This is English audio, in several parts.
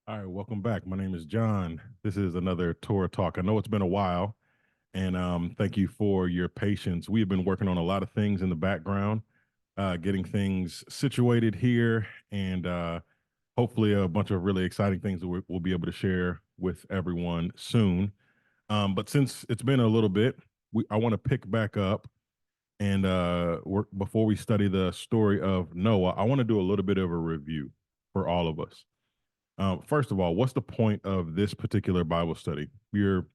All right, welcome back. My name is John. This is another Torah Talk. I know it's been a while, and thank you for your patience. We have been working on a lot of things in the background, getting things situated here, and hopefully a bunch of really exciting things that we'll be able to share with everyone soon. But since it's been a little bit, I want to pick back up and before we study the story of Noah, I want to do a little bit of a review for all of us. First of all, what's the point of this particular Bible study? You're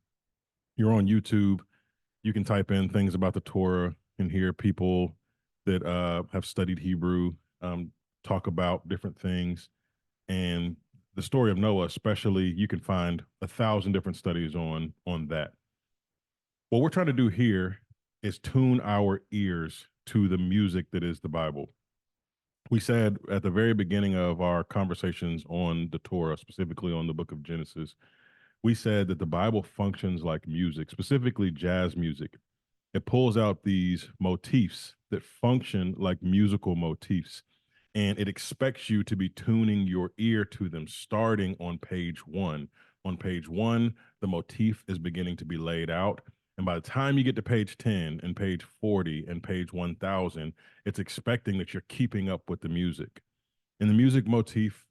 on YouTube. You can type in things about the Torah and hear people that have studied Hebrew talk about different things. And the story of Noah, especially, you can find 1,000 different studies on that. What we're trying to do here is tune our ears to the music that is the Bible. We said at the very beginning of our conversations on the Torah, specifically on the book of Genesis, we said that the Bible functions like music, specifically jazz music. It pulls out these motifs that function like musical motifs, and it expects you to be tuning your ear to them starting on page one. On page one, the motif is beginning to be laid out. And by the time you get to page 10 and page 40 and page 1000, it's expecting that you're keeping up with the music. And the music motif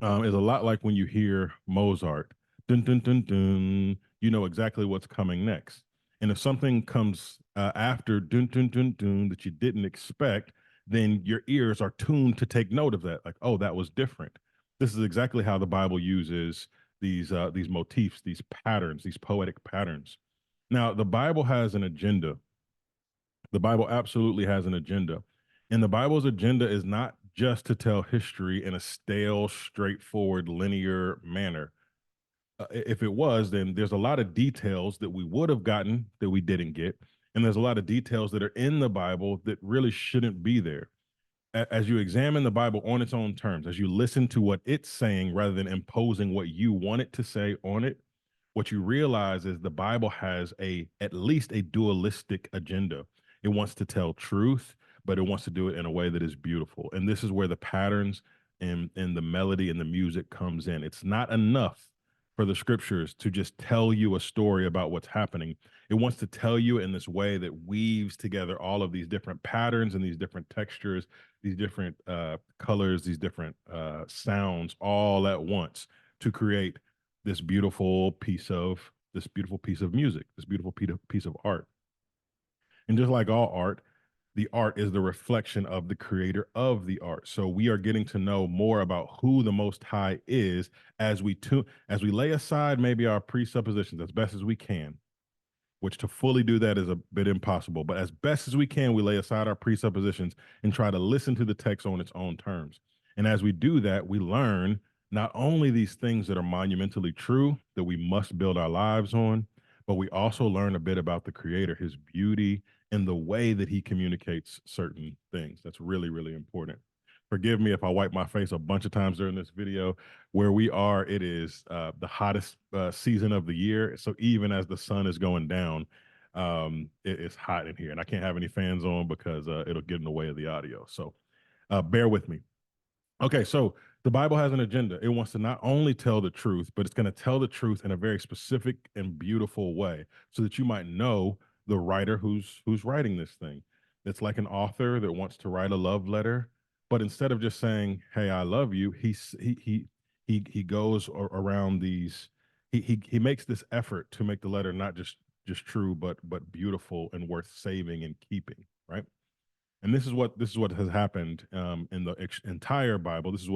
is a lot like when you hear Mozart. Dun, dun, dun, dun, you know exactly what's coming next. And if something comes after dun, dun, dun, dun that you didn't expect, then your ears are tuned to take note of that. Like, oh, that was different. This is exactly how the Bible uses these motifs, these patterns, these poetic patterns. Now, the Bible has an agenda. The Bible absolutely has an agenda. And the Bible's agenda is not just to tell history in a stale, straightforward, linear manner. If it was, then there's a lot of details that we would have gotten that we didn't get. And there's a lot of details that are in the Bible that really shouldn't be there. As you examine the Bible on its own terms, as you listen to what it's saying rather than imposing what you want it to say on it, what you realize is the Bible has a at least a dualistic agenda. It wants to tell truth, but it wants to do it in a way that is beautiful. And this is where the patterns and the melody and the music comes in. It's not enough for the scriptures to just tell you a story about what's happening. It wants to tell you in this way that weaves together all of these different patterns and these different textures, these different colors, these different sounds all at once to create this beautiful piece of music, this beautiful piece of art. And just like all art, the art is the reflection of the creator of the art. So we are getting to know more about who the Most High is as we lay aside maybe our presuppositions as best as we can, which to fully do that is a bit impossible. But as best as we can, we lay aside our presuppositions and try to listen to the text on its own terms. And as we do that, we learn not only these things that are monumentally true that we must build our lives on, but we also learn a bit about the creator, his beauty, and the way that he communicates certain things. That's really, really important. Forgive me if I wipe my face a bunch of times during this video. Where we are, it is the hottest season of the year. So even as the sun is going down, it's hot in here, and I can't have any fans on because it'll get in the way of the audio. So bear with me. Okay, so the Bible has an agenda. It wants to not only tell the truth, but it's going to tell the truth in a very specific and beautiful way, so that you might know the writer who's writing this thing. It's like an author that wants to write a love letter, but instead of just saying, "Hey, I love you," he goes around these. He makes this effort to make the letter not just true, but beautiful and worth saving and keeping. Right. And this is what has happened in the entire Bible. This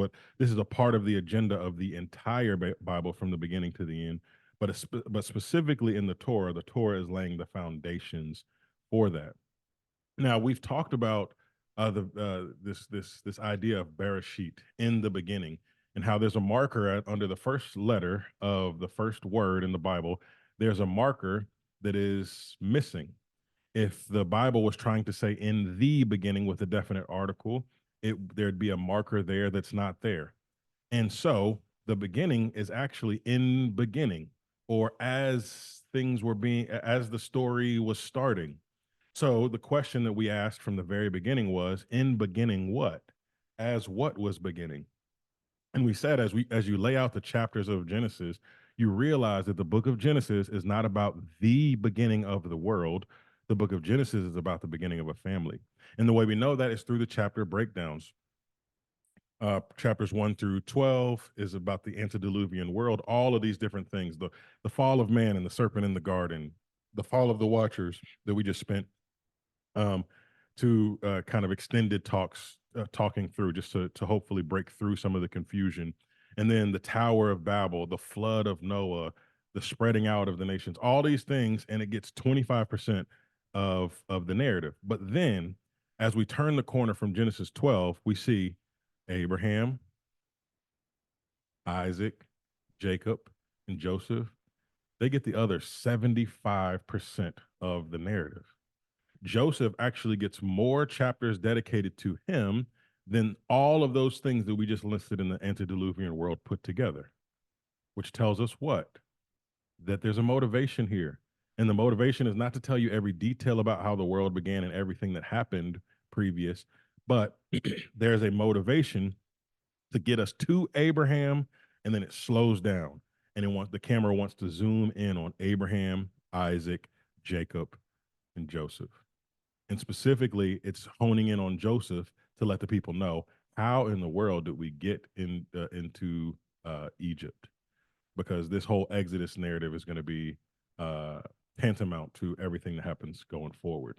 is a part of the agenda of the entire Bible from the beginning to the end. But specifically in the Torah is laying the foundations for that. Now we've talked about this idea of Bereshit in the beginning, and how there's a marker under the first letter of the first word in the Bible. There's a marker that is missing. If the Bible was trying to say in the beginning with a definite article, there'd be a marker there that's not there. And so the beginning is actually in beginning, or as the story was starting. So the question that we asked from the very beginning was, in beginning what? As what was beginning? And we said as you lay out the chapters of Genesis, you realize that the book of Genesis is not about the beginning of the world. The book of Genesis is about the beginning of a family. And the way we know that is through the chapter breakdowns. Chapters 1 through 12 is about the antediluvian world, all of these different things, the fall of man and the serpent in the garden, the fall of the watchers that we just spent um, to kind of extended talks, talking through just to hopefully break through some of the confusion. And then the Tower of Babel, the flood of Noah, the spreading out of the nations, all these things, and it gets 25% of the narrative. But then as we turn the corner from Genesis 12, we see Abraham, Isaac, Jacob, and Joseph. They get the other 75% of the narrative. Joseph actually gets more chapters dedicated to him than all of those things that we just listed in the antediluvian world put together, which tells us what? That there's a motivation here. And the motivation is not to tell you every detail about how the world began and everything that happened previous, but there's a motivation to get us to Abraham, and then it slows down. And the camera wants to zoom in on Abraham, Isaac, Jacob, and Joseph. And specifically, it's honing in on Joseph to let the people know how in the world did we get into Egypt? Because this whole Exodus narrative is going to be uh, tantamount to everything that happens going forward.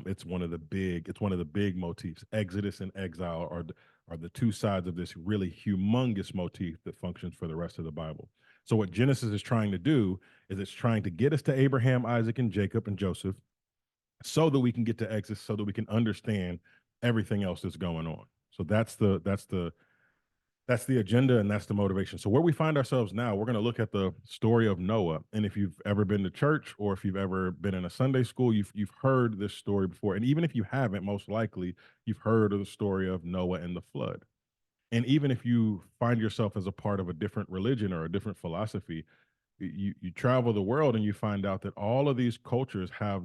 It's one of the big motifs. Exodus and exile are the two sides of this really humongous motif that functions for the rest of the Bible. So what Genesis is trying to do is it's trying to get us to Abraham, Isaac, and Jacob and Joseph, so that we can get to Exodus, so that we can understand everything else that's going on. So that's the agenda and that's the motivation. So where we find ourselves now, we're going to look at the story of Noah. And if you've ever been to church or if you've ever been in a Sunday school, you've heard this story before. And even if you haven't, most likely you've heard of the story of Noah and the flood. And even if you find yourself as a part of a different religion or a different philosophy, you travel the world and you find out that all of these cultures have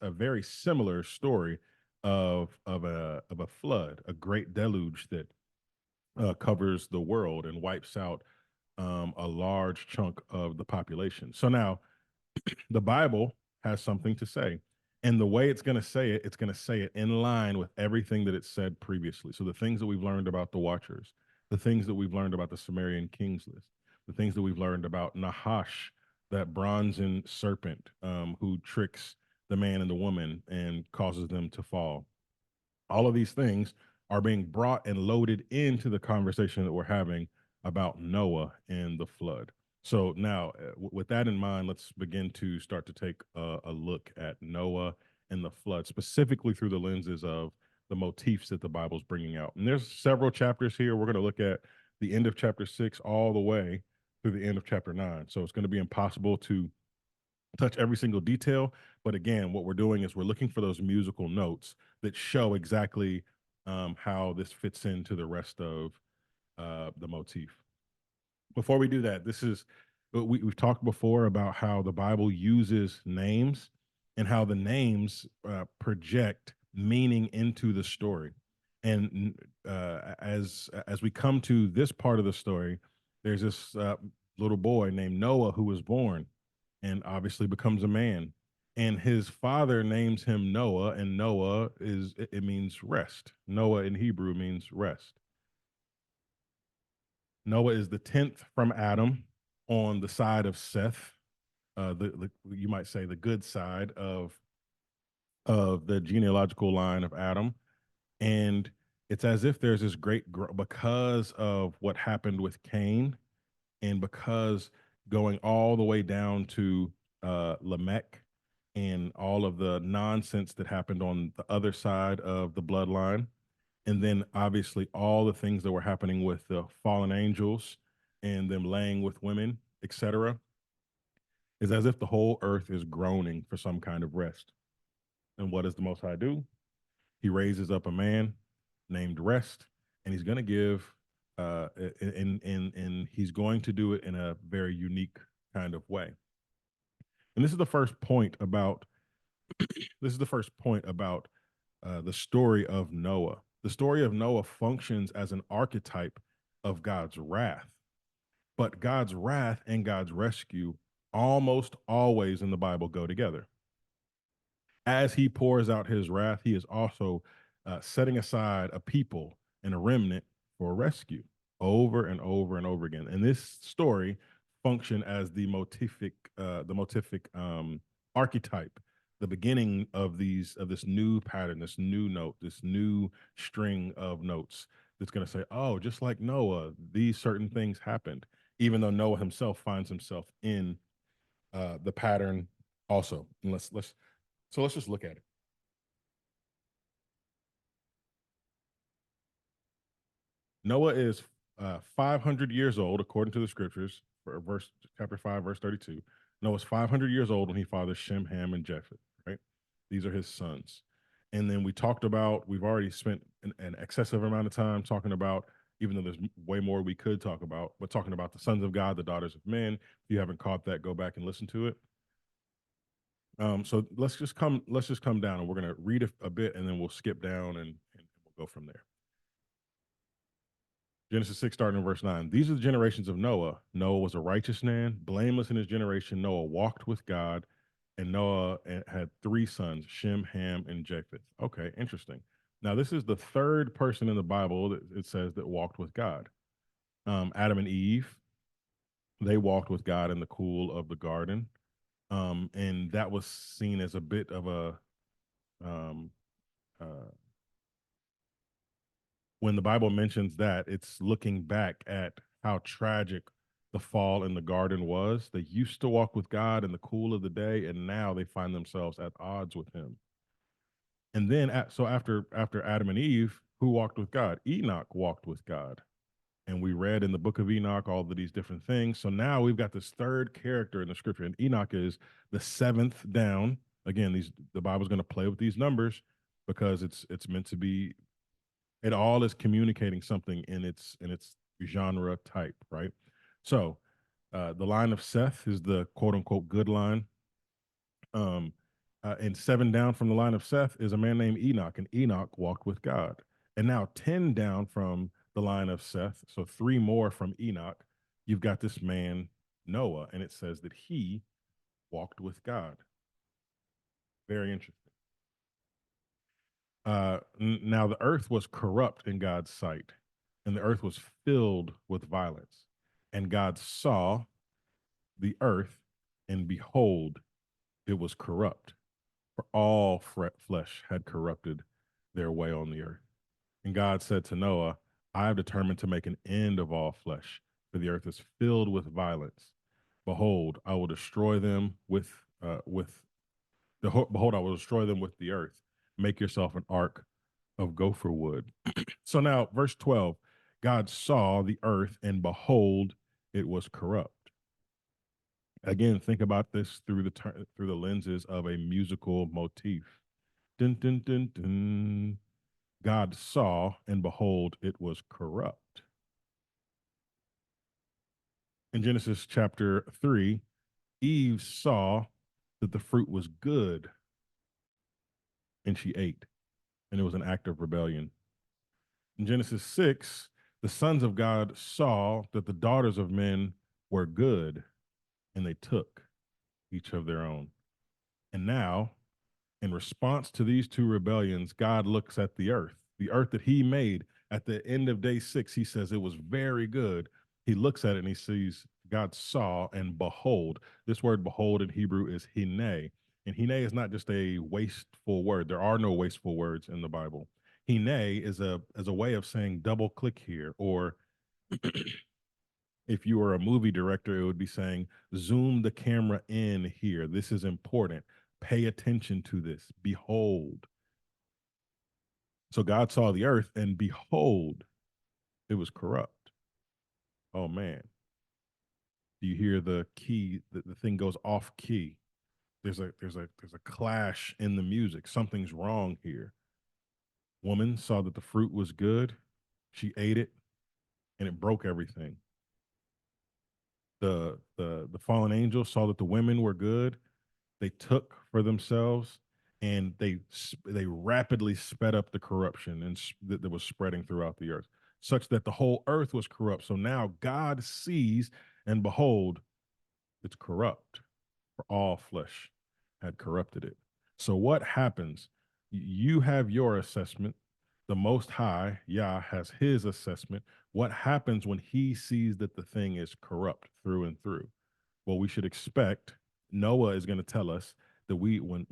a very similar story of a flood, a great deluge that covers the world and wipes out a large chunk of the population. So now the Bible has something to say. And the way it's going to say it in line with everything that it said previously. So the things that we've learned about the Watchers, the things that we've learned about the Sumerian kings list, the things that we've learned about Nahash, that bronzen serpent who tricks the man and the woman and causes them to fall. All of these things are being brought and loaded into the conversation that we're having about Noah and the flood. So now, with that in mind, let's begin to start to take a look at Noah and the flood, specifically through the lenses of the motifs that the Bible's bringing out. And there's several chapters here. We're going to look at the end of chapter 6 all the way through the end of chapter 9. So it's going to be impossible to touch every single detail. But again, what we're doing is we're looking for those musical notes that show exactly how this fits into the rest of the motif. Before we do that, we've talked before about how the Bible uses names and how the names project meaning into the story. And as we come to this part of the story, there's this little boy named Noah who was born and obviously becomes a man. And his father names him Noah, and Noah it means rest. Noah in Hebrew means rest. Noah is the 10th from Adam on the side of Seth, the you might say the good side of the genealogical line of Adam. And it's as if there's this because of what happened with Cain, and because going all the way down to Lamech and all of the nonsense that happened on the other side of the bloodline, and then obviously all the things that were happening with the fallen angels and them laying with women, etc., is as if the whole earth is groaning for some kind of rest. And what does the Most High do? He raises up a man named Rest, and he's going to give, and he's going to do it in a very unique kind of way. And this is the first point about the story of Noah. The story of Noah functions as an archetype of God's wrath. But God's wrath and God's rescue almost always in the Bible go together. As he pours out his wrath, he is also setting aside a people and a remnant for rescue over and over and over again. And this story function as the motific archetype, the beginning of this new pattern, this new note, this new string of notes that's going to say, oh, just like Noah, these certain things happened, even though Noah himself finds himself in the pattern also. And let's just look at it. Noah is 500 years old, according to the scriptures, for verse chapter 5, verse 32. Noah's 500 years old when he fathers Shem, Ham, and Japheth, right? These are his sons. And then we've already spent an excessive amount of time talking about, even though there's way more we could talk about, but talking about the sons of God, the daughters of men. If you haven't caught that, go back and listen to it. So let's just come down, and we're gonna read a bit, and then we'll skip down, and we'll go from there. Genesis 6, starting in verse 9. These are the generations of Noah. Noah was a righteous man, blameless in his generation. Noah walked with God, and Noah had three sons, Shem, Ham, and Japheth. Okay, interesting. Now, this is the third person in the Bible that it says that walked with God. Adam and Eve, they walked with God in the cool of the garden. And that was seen as a bit of a um, uh, when the Bible mentions that, it's looking back at how tragic the fall in the garden was. They used to walk with God in the cool of the day, and now they find themselves at odds with Him. And then, so after Adam and Eve, who walked with God? Enoch walked with God, and we read in the book of Enoch all of these different things. So now we've got this third character in the scripture, and Enoch is the seventh down. Again, the Bible's going to play with these numbers because it's meant to be, it all is communicating something in its genre type, right? So the line of Seth is the quote unquote good line. And seven down from the line of Seth is a man named Enoch, and Enoch walked with God. And now 10 down from the line of Seth, so three more from Enoch, you've got this man Noah, and it says that he walked with God. Very interesting. Now the earth was corrupt in God's sight, and the earth was filled with violence. And God saw the earth, and behold, it was corrupt, for all flesh had corrupted their way on the earth. And God said to Noah, I have determined to make an end of all flesh, for the earth is filled with violence. Behold, I will destroy them behold, I will destroy them with the earth. Make yourself an ark of gopher wood. So now, verse 12, God saw the earth, and behold, it was corrupt. Again, think about this through the lenses of a musical motif. Dun, dun, dun, dun. God saw, and behold, it was corrupt. In Genesis chapter 3, Eve saw that the fruit was good, and she ate, and it was an act of rebellion. In Genesis 6, the sons of God saw that the daughters of men were good, and they took each of their own. And now, in response to these two rebellions, God looks at the earth that he made. At the end of day 6, he says it was very good. He looks at it and he sees, God saw, and behold. This word behold in Hebrew is hine. And hine is not just a wasteful word. There are no wasteful words in the Bible. Hine is a way of saying double click here, or if you were a movie director, it would be saying, zoom the camera in here. This is important. Pay attention to this. Behold. So God saw the earth, and behold, it was corrupt. Oh man. Do you hear the key? The thing goes off key. There's a clash in the music. Something's wrong here. Woman saw that the fruit was good. She ate it, and it broke everything. The fallen angel saw that the women were good. They took for themselves, and they rapidly sped up the corruption that was spreading throughout the earth. such that the whole earth was corrupt. So now God sees, and behold, it's corrupt, for all flesh had corrupted it. So what happens? You have your assessment. The Most High, Yah, has his assessment. What happens when he sees that the thing is corrupt through and through? Well, we should expect, Noah is going to tell us that when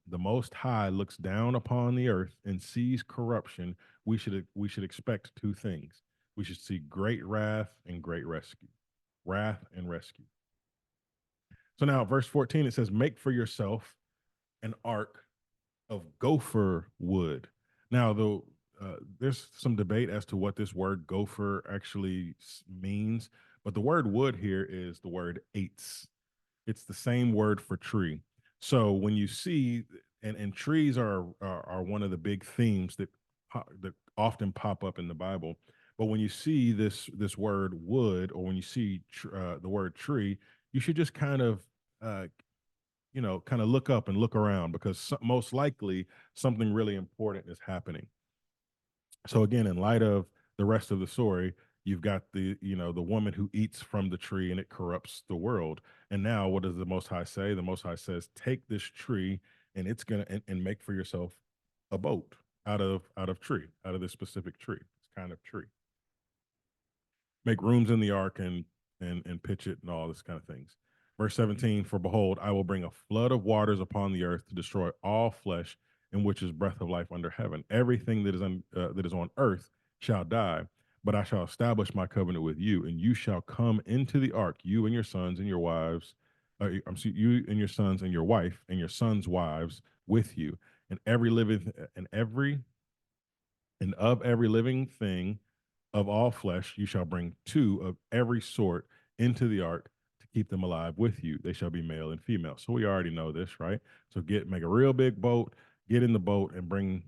the Most High looks down upon the earth and sees corruption, we should expect two things. We should see great wrath and great rescue. Wrath and rescue. So now, verse 14, it says, "Make for yourself an ark of gopher wood." Now, though, there's some debate as to what this word gopher actually means, but the word wood here is the word eitz. It's the same word for tree. So when you see, and trees are one of the big themes that often pop up in the Bible. But when you see this word wood, or when you see the word tree, you should just kind of uh, kind of look up and look around, because most likely something really important is happening. So again, in light of the rest of the story, you've got the woman who eats from the tree and it corrupts the world. And now what does the Most High say? The Most High says, take this tree and it's gonna and make for yourself a boat out of tree, out of this specific tree, this kind of tree. Make rooms in the ark and pitch it and all this kind of things. Verse 17, for behold, I will bring a flood of waters upon the earth to destroy all flesh, in which is breath of life under heaven. Everything that is on earth shall die, but I shall establish my covenant with you, and you shall come into the ark, you and your sons and your wives. You and your sons and your wife and your sons' wives with you, and every living thing of all flesh you shall bring two of every sort into the ark to keep them alive with you. They shall be male and female. So we already know this, right? So make a real big boat, get in the boat, and bring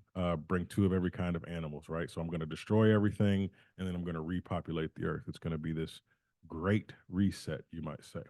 two of every kind of animals, right? So I'm going to destroy everything, and then I'm going to repopulate the earth. It's going to be this great reset, you might say.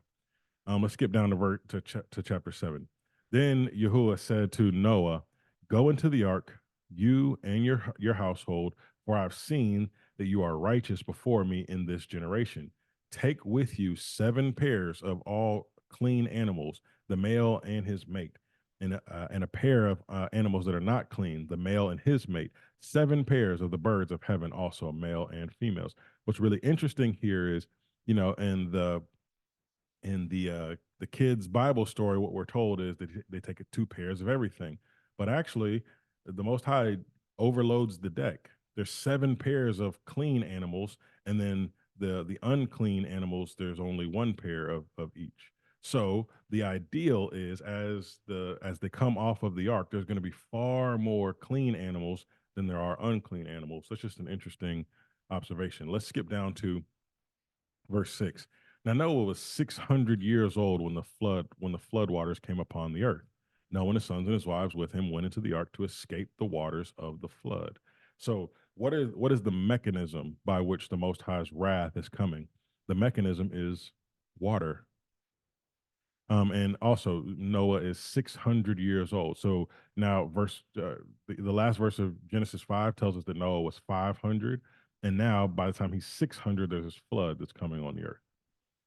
Let's skip down to chapter 7. Then Yahuwah said to Noah, "Go into the ark, you and your household, for I've seen that you are righteous before me in this generation. Take with you 7 pairs of all clean animals, the male and his mate, and a pair of animals that are not clean, the male and his mate. 7 pairs of the birds of heaven, also male and females." What's really interesting here is, in the kids' Bible story, what we're told is that they take 2 pairs of everything, but actually, the Most High overloads the deck. There's 7 pairs of clean animals, and then the unclean animals. There's only 1 pair of each. So the ideal is, as they come off of the ark, there's going to be far more clean animals than there are unclean animals. That's just an interesting observation. Let's skip down to verse 6. Now Noah was 600 years old when the floodwaters came upon the earth. Noah and his sons and his wives with him went into the ark to escape the waters of the flood. So what is the mechanism by which the Most High's wrath is coming? The mechanism is water. And also Noah is 600 years old. So now the last verse of Genesis 5 tells us that Noah was 500, and now by the time he's 600, there's this flood that's coming on the earth.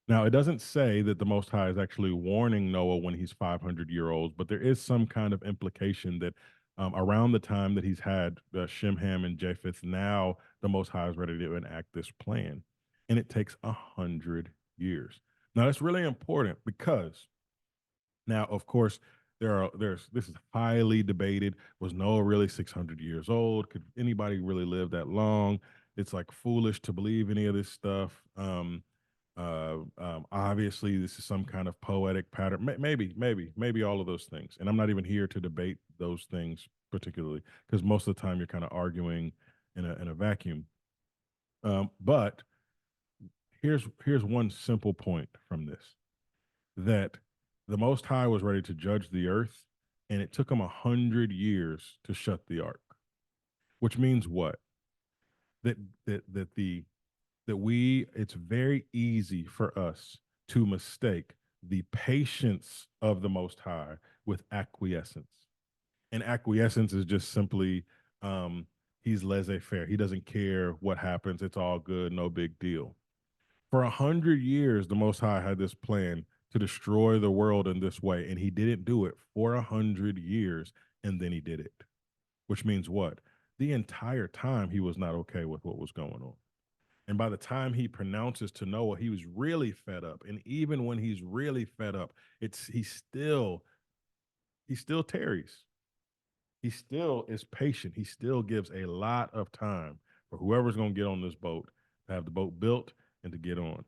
Now, it doesn't say that the Most High is actually warning Noah when he's 500-year-old, but there is some kind of implication that around the time that he's had Shem, Ham, and Japheth, now the Most High is ready to enact this plan. And it takes 100 years. Now, that's really important because now, of course, this is highly debated. Was Noah really 600 years old? Could anybody really live that long? It's like foolish to believe any of this stuff. Obviously, this is some kind of poetic pattern. Maybe all of those things. And I'm not even here to debate those things particularly, because most of the time you're kind of arguing in a vacuum. But here's one simple point from this, that the Most High was ready to judge the earth, and it took him 100 years to shut the ark. Which means what? That that the that we it's very easy for us to mistake the patience of the Most High with acquiescence. And acquiescence is just simply, um, He's laissez-faire. He doesn't care what happens. It's all good, no big deal. For 100 years, the Most High had this plan to destroy the world in this way, and he didn't do it for 100 years, and then he did it. Which means what? The entire time he was not okay with what was going on. And by the time he pronounces to Noah, he was really fed up. And even when he's really fed up, it's he still tarries. He still is patient. He still gives a lot of time for whoever's going to get on this boat to have the boat built and to get on,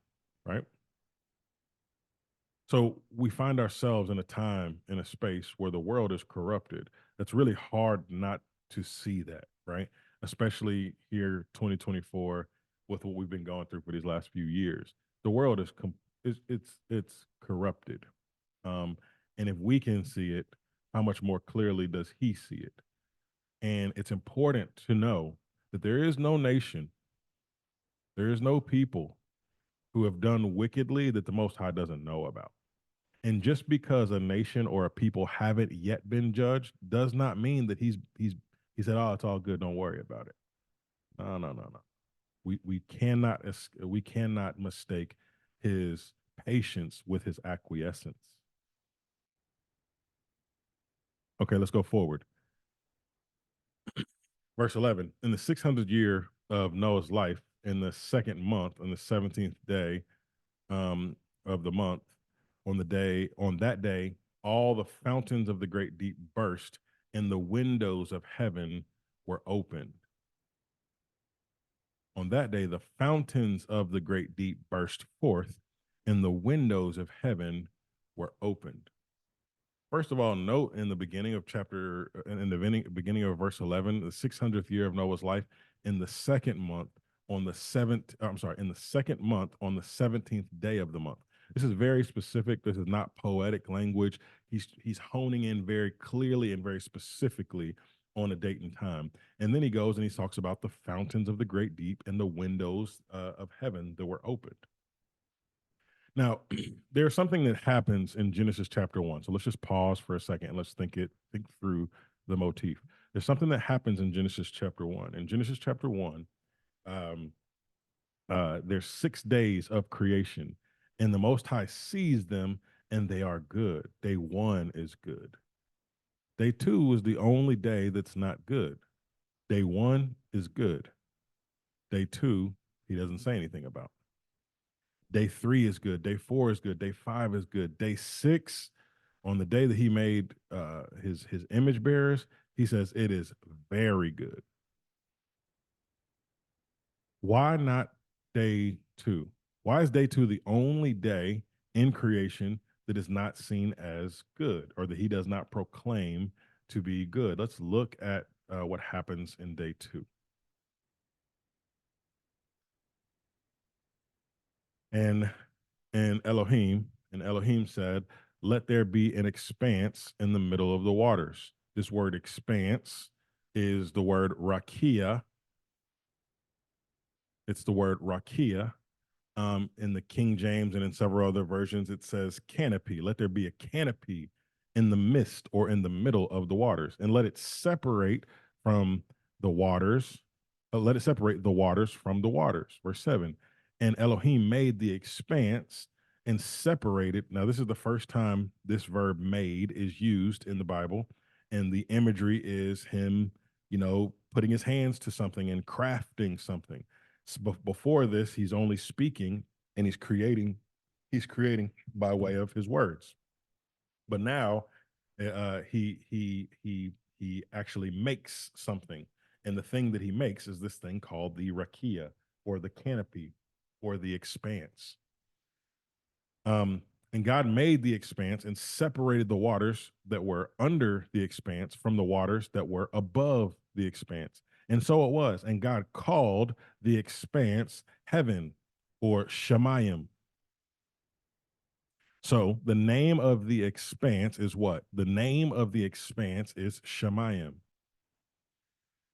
right? So we find ourselves in a time, in a space where the world is corrupted. It's really hard not to see that, right? Especially here, 2024, with what we've been going through for these last few years. The world is it's corrupted, um, and if we can see it, how much more clearly does He see it? And it's important to know that there is no nation, there is no people who have done wickedly that the Most High doesn't know about. And just because a nation or a people haven't yet been judged does not mean that he said, "Oh, it's all good. Don't worry about it." No, no, no, no. We cannot mistake his patience with his acquiescence. Okay, let's go forward. Verse 11. In the 600th year of Noah's life, in the second month, on the 17th day of the month, on that day, all the fountains of the great deep burst, and the windows of heaven were opened. On that day, the fountains of the great deep burst forth, and the windows of heaven were opened. First of all, note in the beginning of in the beginning of verse 11, the 600th year of Noah's life, in the second month, in the second month, on the 17th day of the month. This is very specific. This is not poetic language. He's honing in very clearly and very specifically on a date and time. And then he goes and he talks about the fountains of the great deep and the windows of heaven that were opened. Now, there's something that happens in Genesis chapter 1. So let's just pause for a second and let's think through the motif. There's something that happens in Genesis chapter 1. In Genesis chapter 1, um, there's 6 days of creation, and the Most High sees them, and they are good. Day 1 is good. Day 2 is the only day that's not good. Day 1 is good. Day 2, he doesn't say anything about. Day 3 is good. Day 4 is good. Day 5 is good. Day 6, on the day that he made his image bearers, he says it is very good. Why not day 2? Why is day 2 the only day in creation that is not seen as good, or that he does not proclaim to be good? Let's look at what happens in day 2. And Elohim said, "Let there be an expanse in the middle of the waters." This word expanse is the word rakia. It's the word rakia. In the King James and in several other versions, it says canopy. Let there be a canopy in the midst or in the middle of the waters, and let it separate from the waters. Let it separate the waters from the waters. Verse 7. And Elohim made the expanse and separated. Now, this is the first time this verb made is used in the Bible. And the imagery is him, putting his hands to something and crafting something. So before this, he's only speaking and he's creating by way of his words. But now he actually makes something. And the thing that he makes is this thing called the rakia, or the canopy, or the expanse. And God made the expanse and separated the waters that were under the expanse from the waters that were above the expanse. And so it was. And God called the expanse heaven, or Shemayim. So the name of the expanse is what? The name of the expanse is Shemayim.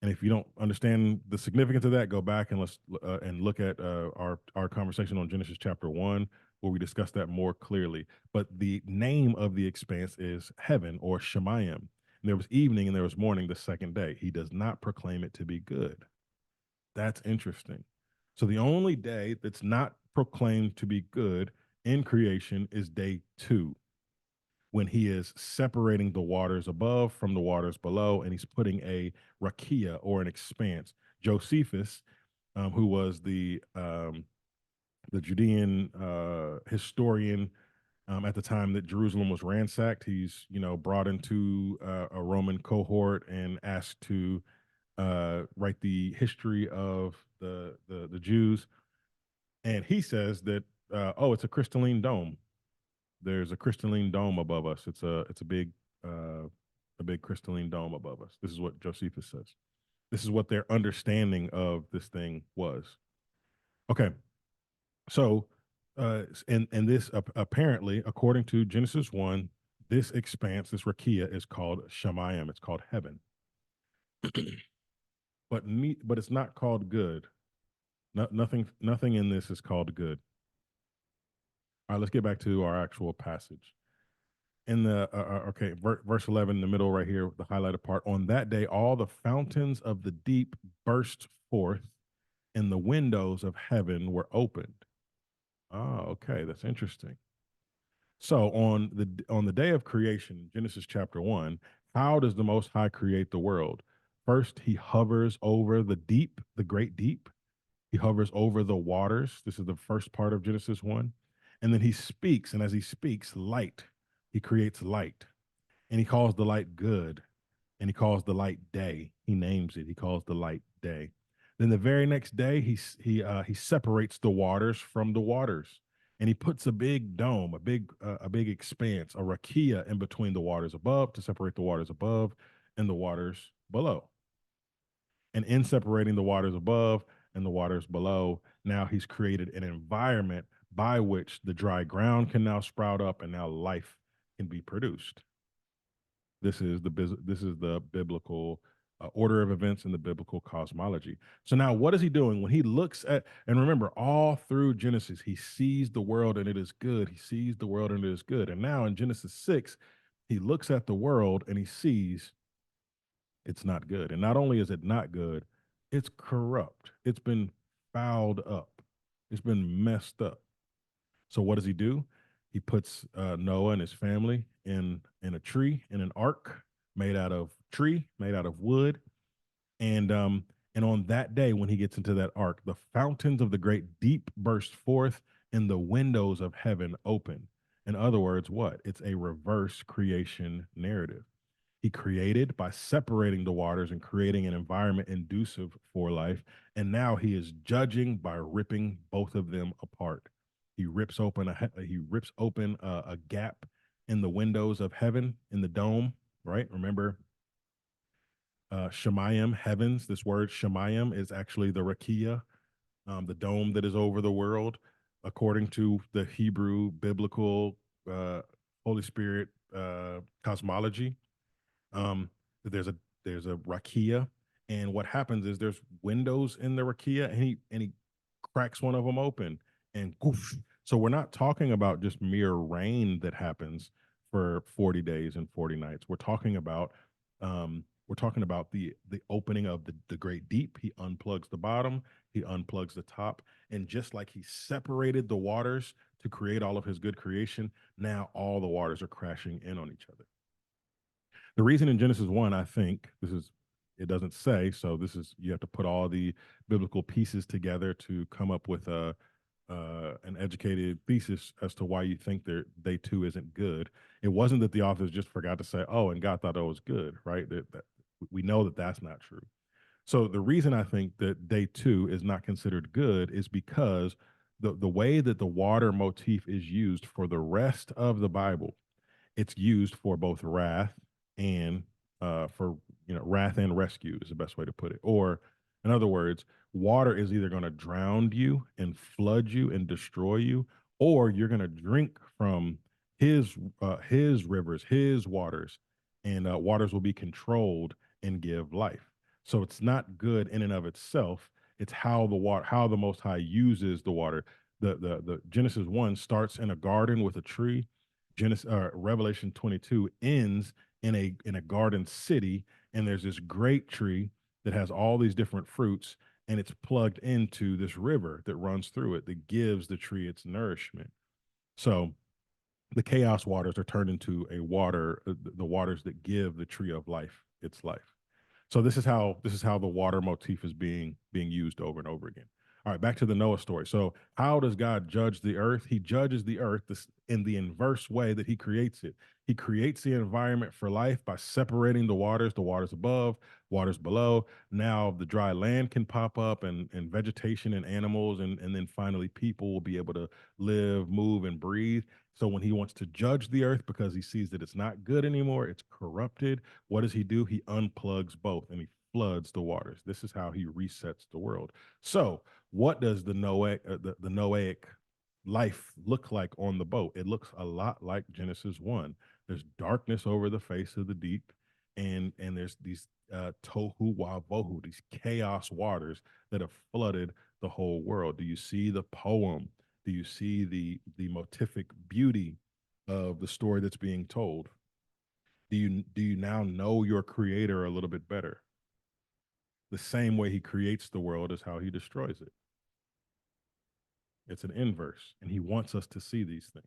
And if you don't understand the significance of that, go back and let's look at our conversation on Genesis chapter 1, where we discuss that more clearly. But the name of the expanse is heaven, or Shemayim. And there was evening and there was morning the second day. He does not proclaim it to be good. That's interesting. So the only day that's not proclaimed to be good in creation is day 2, when he is separating the waters above from the waters below, and he's putting a rakia, or an expanse. Josephus, who was the Judean historian at the time that Jerusalem was ransacked, he's brought into a Roman cohort and asked to write the history of the Jews, and he says that oh, it's a crystalline dome. There's a crystalline dome above us. It's a big crystalline dome above us. This is what Josephus says. This is what their understanding of this thing was. Okay, so and this apparently, according to Genesis 1, this expanse, this rakia, is called Shemayim. It's called heaven, but it's not called good. Nothing in this is called good. All right, let's get back to our actual passage. In the okay, verse 11, in the middle right here, the highlighted part. On that day, all the fountains of the deep burst forth, and the windows of heaven were opened. Oh, okay, that's interesting. So on the day of creation, Genesis chapter 1, how does the Most High create the world? First, he hovers over the deep, the great deep. He hovers over the waters. This is the first part of Genesis 1. And then he speaks, and as he speaks, light. He creates light, and he calls the light good, and he calls the light day. He names it. He calls the light day. Then the very next day, he separates the waters from the waters, and he puts a big dome, a big expanse, a rakia in between the waters above to separate the waters above and the waters below. And in separating the waters above and the waters below, now he's created an environment by which the dry ground can now sprout up and now life can be produced. This is the biblical order of events in the biblical cosmology. So now, what is he doing when he looks at? And remember, all through Genesis, he sees the world and it is good. He sees the world and it is good. And now in Genesis 6, he looks at the world and he sees it's not good. And not only is it not good, it's corrupt. It's been fouled up. It's been messed up. So what does he do? He puts Noah and his family in a tree, in an ark made out of tree, made out of wood, and on that day when he gets into that ark, the fountains of the great deep burst forth, and the windows of heaven open. In other words, what? It's a reverse creation narrative. He created by separating the waters and creating an environment conducive for life. And now he is judging by ripping both of them apart. He rips open a gap in the windows of heaven, in the dome, right? Remember, Shemayim, heavens. This word Shemayim is actually the rakia, the dome that is over the world, according to the Hebrew biblical Holy Spirit cosmology. Um, there's a rakia, and what happens is there's windows in the rakia, and he cracks one of them open, and goof. So we're not talking about just mere rain that happens for 40 days and 40 nights. We're talking about the opening of the great deep. He unplugs the bottom, he unplugs the top, and just like he separated the waters to create all of his good creation, now all the waters are crashing in on each other. The reason in Genesis 1, I think it doesn't say, so you have to put all the biblical pieces together to come up with an educated thesis as to why you think day 2 isn't good. It wasn't that the authors just forgot to say, oh, and God thought it was good, right? That we know that that's not true. So the reason I think that day 2 is not considered good is because the way that the water motif is used for the rest of the Bible, it's used for both wrath and for wrath and rescue is the best way to put it. Or in other words, water is either going to drown you and flood you and destroy you, or you're going to drink from his rivers, his waters, and waters will be controlled and give life. So it's not good in and of itself. It's how the Most High uses the water. The Genesis 1 starts in a garden with a tree. Revelation 22 ends in a garden city, and there's this great tree that has all these different fruits, and it's plugged into this river that runs through it that gives the tree its nourishment. So the chaos waters are turned into a water, the waters that give the tree of life its life. So this is how the water motif is being used over and over again. All right, back to the Noah story. So how does God judge the earth? He judges the earth in the inverse way that he creates it. He creates the environment for life by separating the waters above, waters below. Now the dry land can pop up, and vegetation and animals, and then finally people will be able to live, move, and breathe. So when he wants to judge the earth because he sees that it's not good anymore, it's corrupted, what does he do? He unplugs both and he floods the waters. This is how he resets the world. So, what does the Noahic life look like on the boat? It looks a lot like Genesis 1. There's darkness over the face of the deep, and there's these tohu wa bohu, these chaos waters that have flooded the whole world. Do you see the poem? Do you see the motific beauty of the story that's being told? Do you now know your creator a little bit better? The same way he creates the world is how he destroys it. It's an inverse, and he wants us to see these things.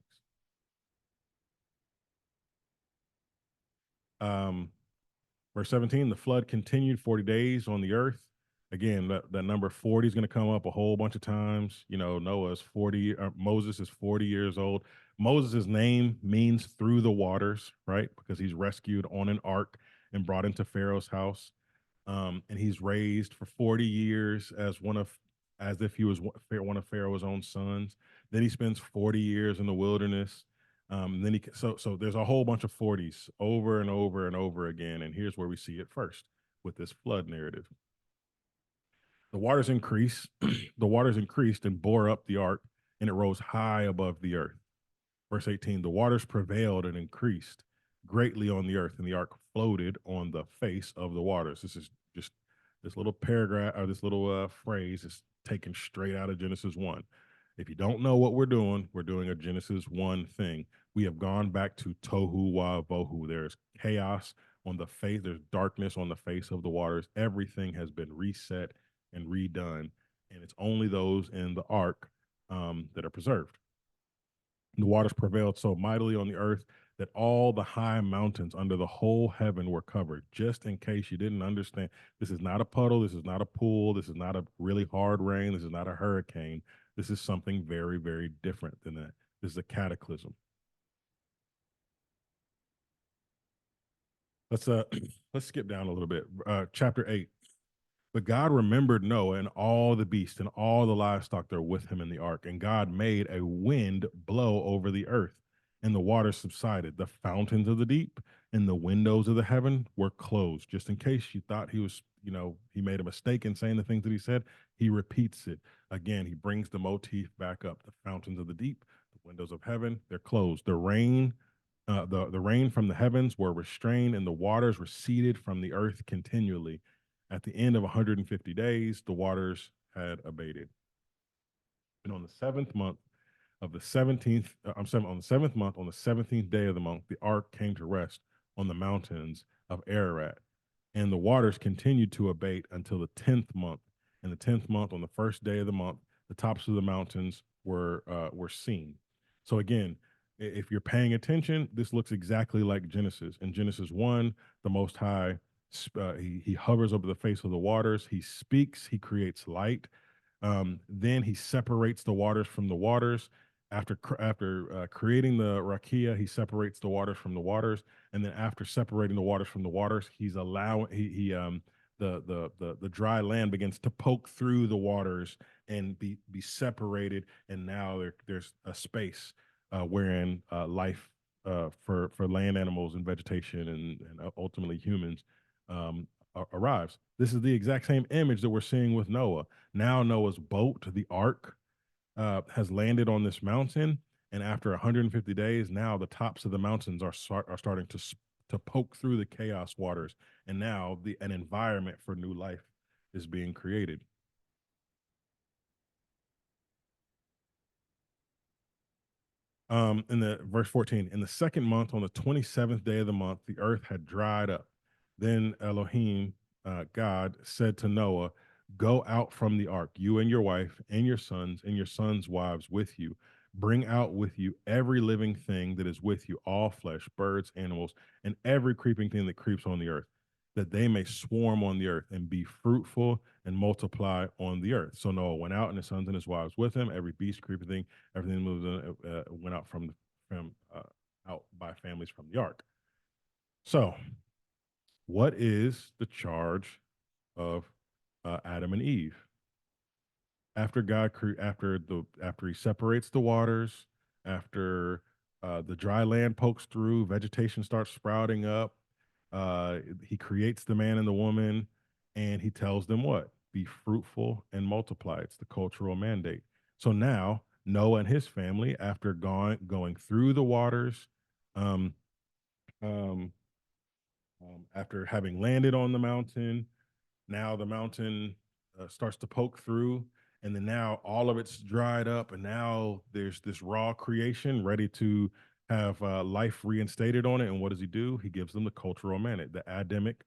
Um, Verse 17, the flood continued 40 days on the earth. Again, that number 40 is going to come up a whole bunch of times. Noah's 40, Moses is 40 years old. Moses' name means through the waters, right? Because he's rescued on an ark and brought into Pharaoh's house. And he's raised for 40 years as if he was one of Pharaoh's own sons. Then he spends 40 years in the wilderness. Then so there's a whole bunch of 40s over and over and over again. And here's where we see it first with this flood narrative. The waters increase, the waters increased and bore up the ark, and it rose high above the earth. Verse 18, the waters prevailed and increased greatly on the earth, and the ark floated on the face of the waters. This is just this little paragraph, or this little phrase is taken straight out of Genesis 1. If you don't know what we're doing a Genesis 1 thing. We have gone back to tohu wa bohu. There's chaos on the face, there's darkness on the face of the waters. Everything has been reset and redone, and it's only those in the ark that are preserved. The waters prevailed so mightily on the earth that all the high mountains under the whole heaven were covered. Just in case you didn't understand, this is not a puddle, this is not a pool, this is not a really hard rain, this is not a hurricane. This is something very, very different than that. This is a cataclysm. Let's let's skip down a little bit. Chapter 8. But God remembered Noah and all the beasts and all the livestock that are with him in the ark. And God made a wind blow over the earth, and the waters subsided. The fountains of the deep and the windows of the heaven were closed. Just in case you thought he made a mistake in saying the things that he said, he repeats it. Again, he brings the motif back up. The fountains of the deep, the windows of heaven, they're closed. The rain from the heavens were restrained, and the waters receded from the earth continually. At the end of 150 days, the waters had abated. And on the seventh month of the 17th, on the seventh month, on the 17th day of the month, the ark came to rest on the mountains of Ararat. And the waters continued to abate until the 10th month. And the 10th month, on the first day of the month, the tops of the mountains were seen. So again, if you're paying attention, this looks exactly like Genesis. In Genesis 1, the Most High he hovers over the face of the waters. He speaks. He creates light. Then he separates the waters from the waters. After creating the rakia, he separates the waters from the waters, and then after separating the waters from the waters, he's allowing the dry land begins to poke through the waters and be separated, and now there's a space wherein life for land animals and vegetation and ultimately humans arrives. This is the exact same image that we're seeing with Noah. Now Noah's boat, the ark, has landed on this mountain, and after 150 days, now the tops of the mountains are starting to poke through the chaos waters, and now an environment for new life is being created. In the verse 14, in the second month, on the 27th day of the month, the earth had dried up. Then Elohim, God, said to Noah, go out from the ark, you and your wife and your sons' wives with you. Bring out with you every living thing that is with you, all flesh, birds, animals, and every creeping thing that creeps on the earth, that they may swarm on the earth and be fruitful and multiply on the earth. So Noah went out, and his sons and his wives with him. Every beast, creeping thing, everything that moves went out from out by families from the ark. So, what is the charge of Adam and Eve? After after he separates the waters, after the dry land pokes through, vegetation starts sprouting up. He creates the man and the woman, and he tells them what? Be fruitful and multiply. It's the cultural mandate. So now Noah and his family, after going through the waters, um, um, after having landed on the mountain, now the mountain starts to poke through, and then now all of it's dried up, and now there's this raw creation ready to have life reinstated on it. And what does he do? He gives them the cultural mandate, the Adamic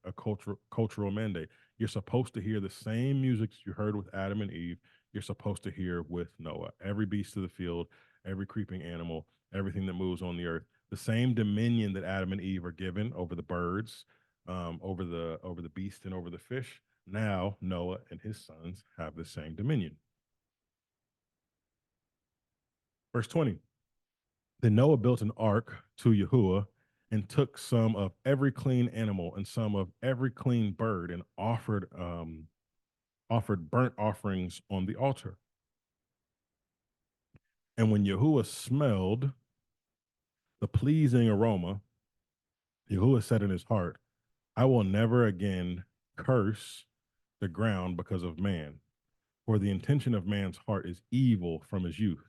cultural mandate. You're supposed to hear the same music you heard with Adam and Eve. You're supposed to hear with Noah. Every beast of the field, every creeping animal, everything that moves on the earth. The same dominion that Adam and Eve are given over the birds, over the beast, and over the fish. Now Noah and his sons have the same dominion. Verse 20. Then Noah built an ark to Yahuwah and took some of every clean animal and some of every clean bird and offered burnt offerings on the altar. And when Yahuwah smelled the pleasing aroma, Yahuwah said in his heart, I will never again curse the ground because of man, for the intention of man's heart is evil from his youth.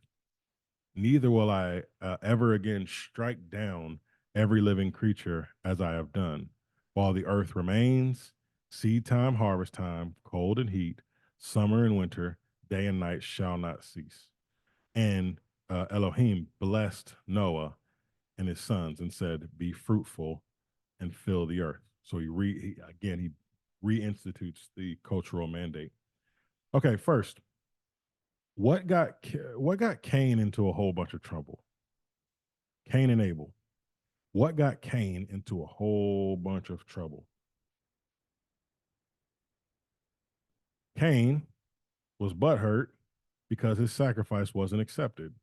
Neither will I ever again strike down every living creature as I have done. While the earth remains, seed time, harvest time, cold and heat, summer and winter, day and night shall not cease. And Elohim blessed Noah and his sons and said, be fruitful and fill the earth. So he reinstitutes the cultural mandate. Okay, first, what got Cain into a whole bunch of trouble? Cain and Abel. What got Cain into a whole bunch of trouble? Cain was butthurt because his sacrifice wasn't accepted.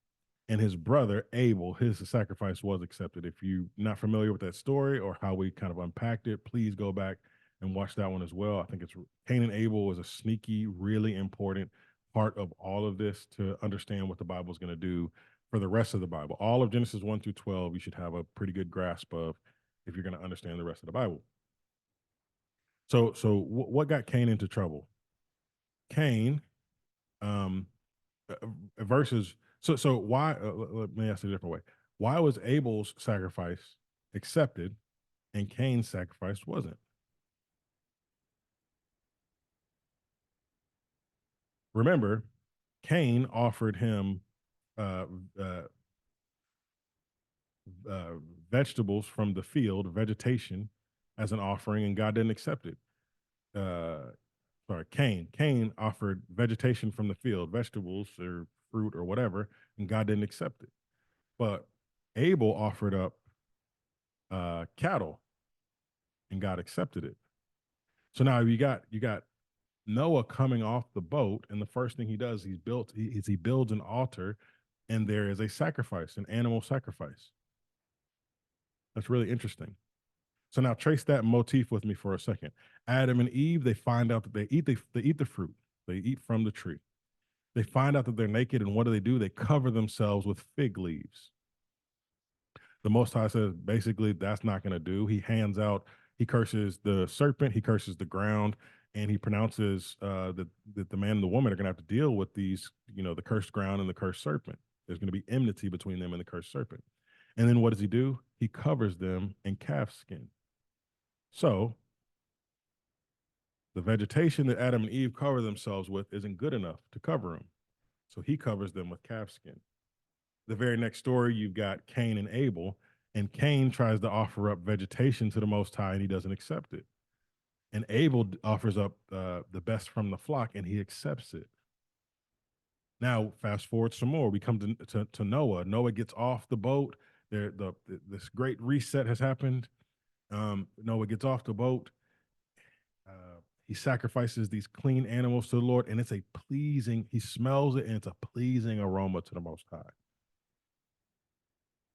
And his brother Abel, his sacrifice was accepted. If you're not familiar with that story or how we kind of unpacked it, please go back and watch that one as well. I think it's Cain and Abel is a sneaky, really important part of all of this to understand what the Bible is going to do for the rest of the Bible. All of Genesis 1 through 12, you should have a pretty good grasp of if you're going to understand the rest of the Bible. So what got Cain into trouble? Cain, um, versus so why? Let me ask it a different way. Why was Abel's sacrifice accepted and Cain's sacrifice wasn't? Remember, Cain offered him uh, uh, uh, vegetables from the field, vegetation, as an offering, and God didn't accept it. Uh, sorry, Cain offered vegetation from the field, vegetables or fruit or whatever, and God didn't accept it. But Abel offered up cattle, and God accepted it. So now you got Noah coming off the boat, and the first thing he does, he builds an altar, and there is a sacrifice, an animal sacrifice. That's really interesting. So now trace that motif with me for a second. Adam and Eve, they find out that they eat the fruit, they eat from the tree. They find out that they're naked, and what do? They cover themselves with fig leaves. The Most High says basically that's not going to do. He curses the serpent, he curses the ground, and he pronounces that the man and the woman are going to have to deal with these, the cursed ground and the cursed serpent. There's going to be enmity between them and the cursed serpent. And then what does he do? He covers them in calf skin. So the vegetation that Adam and Eve cover themselves with isn't good enough to cover them. So he covers them with calf skin. The very next story, you've got Cain and Abel, and Cain tries to offer up vegetation to the Most High, and he doesn't accept it. And Abel offers up the best from the flock, and he accepts it. Now, fast forward some more. We come to Noah. Noah gets off the boat. This great reset has happened. Noah gets off the boat. He sacrifices these clean animals to the Lord, and it's a pleasing, he smells it, and it's a pleasing aroma to the Most High.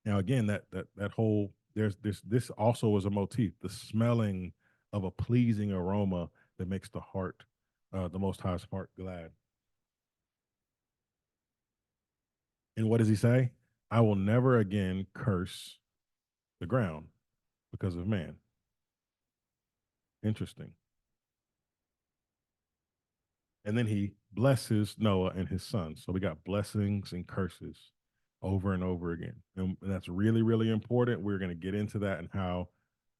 Now, again, that whole this also is a motif, the smelling of a pleasing aroma that makes the heart, the Most High's heart glad. And what does he say? I will never again curse the ground because of man. Interesting. And then he blesses Noah and his sons. So we got blessings and curses over and over again. And that's really, really important. We're going to get into that and how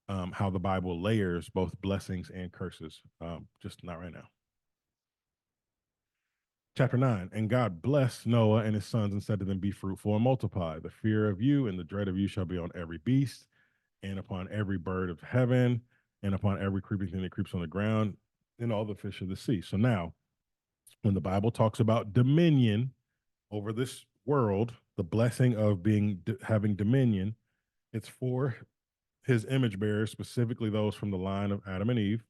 the Bible layers both blessings and curses. Just not right now. Chapter 9, and God blessed Noah and his sons and said to them, be fruitful and multiply. The fear of you and the dread of you shall be on every beast and upon every bird of heaven and upon every creeping thing that creeps on the ground and all the fish of the sea. So now, when the Bible talks about dominion over this world, the blessing of having dominion, it's for his image bearers, specifically those from the line of Adam and Eve.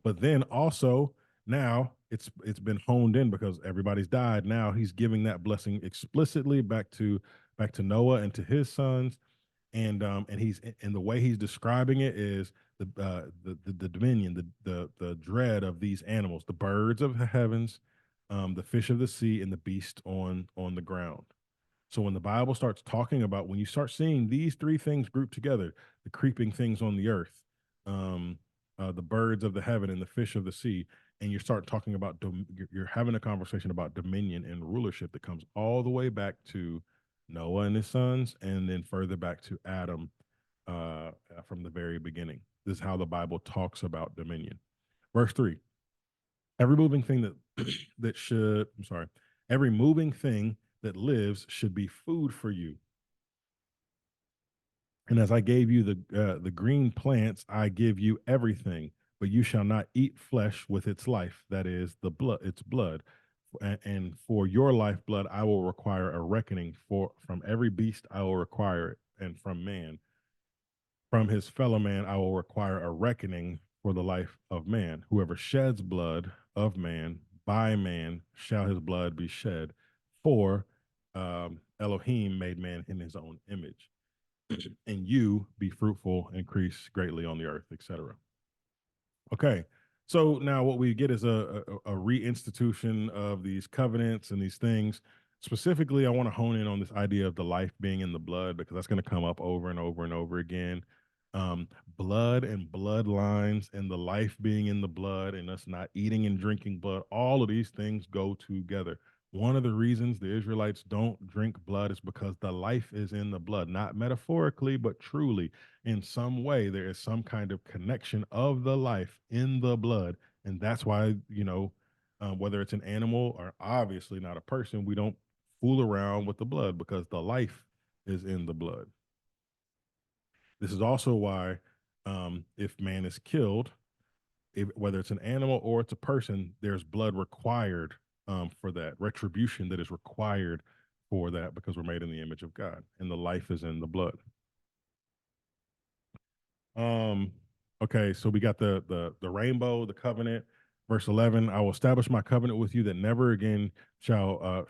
But then also now it's been honed in because everybody's died. Now he's giving that blessing explicitly back to Noah and to his sons, and the way he's describing it is the dominion, the dread of these animals, the birds of the heavens, the fish of the sea, and the beast on the ground. So when the Bible starts talking about, when you start seeing these three things grouped together, the creeping things on the earth, the birds of the heaven, and the fish of the sea, and you start talking about, you're having a conversation about dominion and rulership that comes all the way back to Noah and his sons, and then further back to Adam from the very beginning. This is how the Bible talks about dominion. Verse 3, every moving thing every moving thing that lives should be food for you. And as I gave you the green plants, I give you everything, but you shall not eat flesh with its life, that is its blood. And for your lifeblood, I will require a reckoning. From every beast, I will require it, and from his fellow man, I will require a reckoning for the life of man. Whoever sheds blood of man, by man shall his blood be shed. For Elohim made man in his own image. And you be fruitful, increase greatly on the earth, etc. Okay, so now what we get is a reinstitution of these covenants and these things. Specifically, I want to hone in on this idea of the life being in the blood, because that's going to come up over and over and over again. Blood and bloodlines and the life being in the blood and us not eating and drinking blood, all of these things go together. One of the reasons the Israelites don't drink blood is because the life is in the blood, not metaphorically, but truly. In some way, there is some kind of connection of the life in the blood. And that's why, whether it's an animal or obviously not a person, we don't fool around with the blood because the life is in the blood. This is also why, if man is killed, whether it's an animal or it's a person, there's blood required for that, retribution that is required for that, because we're made in the image of God and the life is in the blood. Okay, so we got the rainbow, the covenant. Verse 11, I will establish my covenant with you that never again shall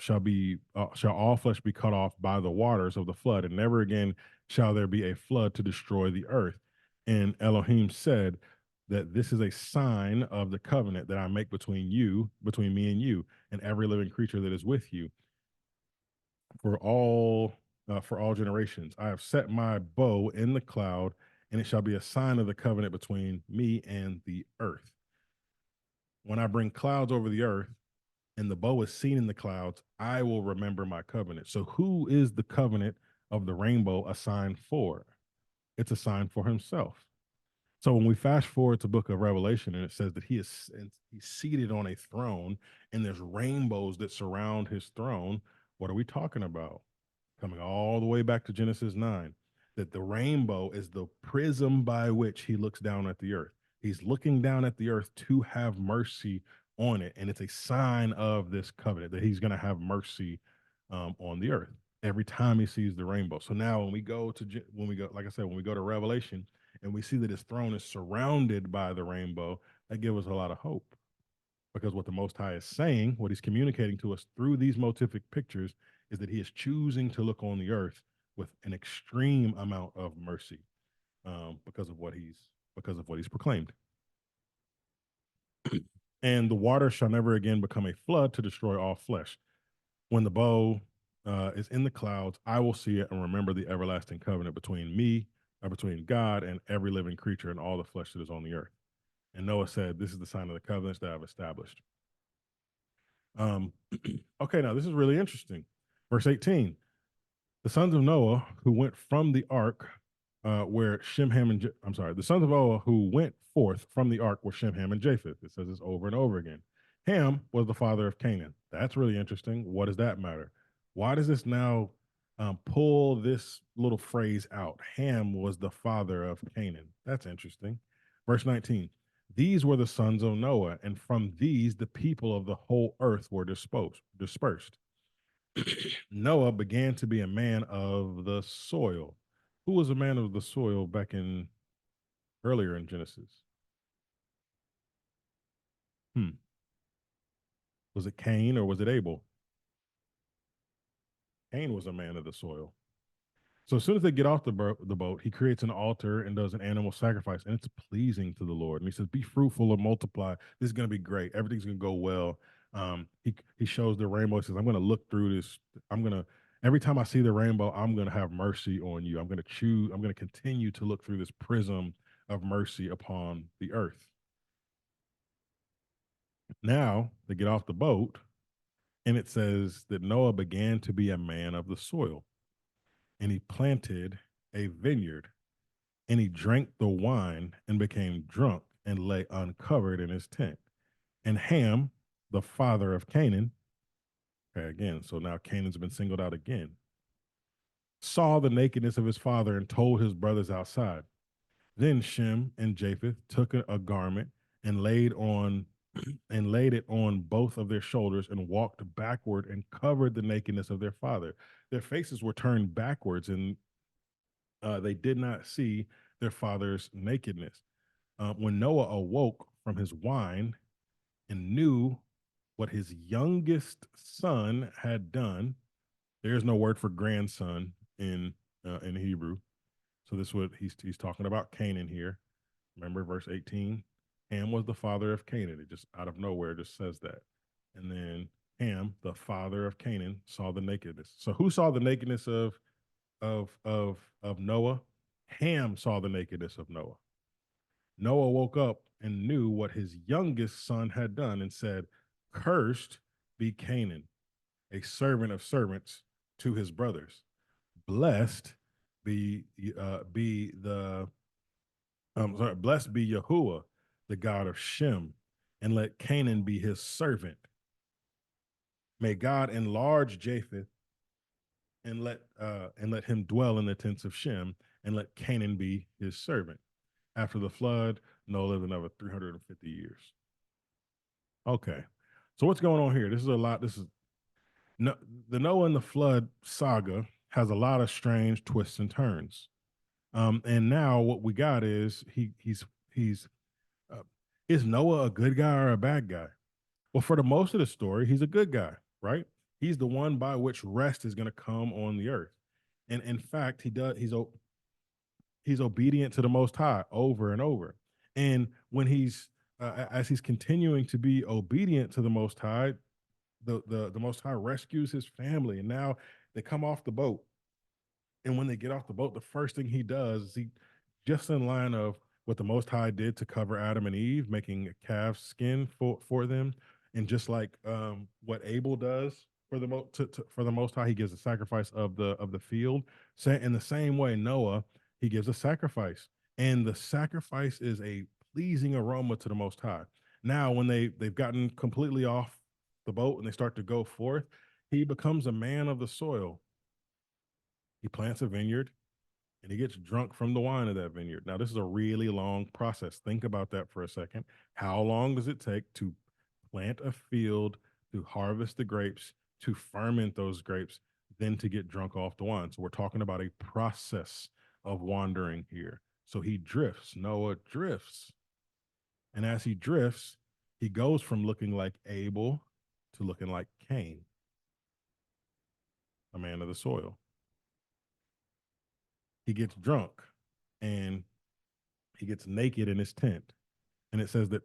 all flesh be cut off by the waters of the flood, and never again shall there be a flood to destroy the earth. And Elohim said that this is a sign of the covenant that I make between me and you, and every living creature that is with you for all generations. I have set my bow in the cloud, and it shall be a sign of the covenant between me and the earth. When I bring clouds over the earth and the bow is seen in the clouds, I will remember my covenant. So who is the covenant of the rainbow a sign for? It's a sign for himself. So when we fast forward to book of Revelation, and it says that he's seated on a throne and there's rainbows that surround his throne, what are we talking about? coming all the way back to Genesis 9, that the rainbow is the prism by which he looks down at the earth. He's looking down at the earth to have mercy on it. And it's a sign of this covenant that he's going to have mercy on the earth every time he sees the rainbow. So now like I said, when we go to Revelation and we see that his throne is surrounded by the rainbow, that gives us a lot of hope, because what the Most High is saying, what he's communicating to us through these motific pictures, is that he is choosing to look on the earth with an extreme amount of mercy, because of what he's proclaimed. And the water shall never again become a flood to destroy all flesh. When the bow is in the clouds, I will see it and remember the everlasting covenant between God and every living creature and all the flesh that is on the earth. And Noah said, "This is the sign of the covenants that I've established." Um, okay, now this is really interesting. Verse 18: the sons of Noah who went from the ark, where Shem, Ham, and I'm sorry, the sons of Noah who went forth from the ark were Shem, Ham, and Japheth. It says this over and over again. Ham was the father of Canaan. That's really interesting. What does that matter? Why does this now pull this little phrase out? Ham was the father of Canaan. That's interesting. Verse 19: these were the sons of Noah, and from these the people of the whole earth were dispersed. Noah began to be a man of the soil. Who was a man of the soil back in earlier in Genesis? Hmm. Was it Cain or was it Abel? Cain was a man of the soil. So as soon as they get off the boat, he creates an altar and does an animal sacrifice, and it's pleasing to the Lord. And he says, "Be fruitful and multiply. This is going to be great. Everything's going to go well." He shows the rainbow. He says, "I'm going to look through this. I'm going to every time I see the rainbow, I'm going to have mercy on you. I'm going to choose. I'm going to continue to look through this prism of mercy upon the earth." Now they get off the boat, and it says that Noah began to be a man of the soil, and he planted a vineyard, and he drank the wine and became drunk and lay uncovered in his tent. And Ham, the father of Canaan, okay, again, so now Canaan's been singled out again, saw the nakedness of his father and told his brothers outside. Then Shem and Japheth took a garment and laid it on both of their shoulders and walked backward and covered the nakedness of their father. Their faces were turned backwards, and they did not see their father's nakedness. When Noah awoke from his wine and knew what his youngest son had done, there's no word for grandson in Hebrew, so this is what he's talking about Canaan here. Remember verse 18. Ham was the father of Canaan. It just out of nowhere just says that. And then Ham, the father of Canaan, saw the nakedness. So who saw the nakedness of Noah? Ham saw the nakedness of Noah. Noah woke up and knew what his youngest son had done and said, "Cursed be Canaan, a servant of servants to his brothers. Blessed be blessed be Yahuwah, the God of Shem, and let Canaan be his servant. May God enlarge Japheth and let him dwell in the tents of Shem, and let Canaan be his servant." After the flood, Noah lived another 350 years. Okay. So what's going on here? This is a lot. This is no, the Noah and the flood saga has a lot of strange twists and turns. And now what we got is he's uh, is Noah a good guy or a bad guy? Well, for the most of the story, he's a good guy, right? He's the one by which rest is going to come on the earth. And in fact, he's obedient to the Most High over and over. And when as he's continuing to be obedient to the Most High, the Most High rescues his family, and now they come off the boat. And when they get off the boat, the first thing he does is just in line of what the Most High did to cover Adam and Eve, making a calf skin for them, and just like what Abel does for for the Most High, he gives a sacrifice of the field. So in the same way, Noah, he gives a sacrifice, and the sacrifice is a pleasing aroma to the Most High. Now, when they've gotten completely off the boat and they start to go forth, he becomes a man of the soil. He plants a vineyard and he gets drunk from the wine of that vineyard. Now, this is a really long process. Think about that for a second. How long does it take to plant a field, to harvest the grapes, to ferment those grapes, then to get drunk off the wine? So we're talking about a process of wandering here. So he drifts. Noah drifts. And as he drifts, he goes from looking like Abel to looking like Cain, a man of the soil. He gets drunk and he gets naked in his tent. And it says that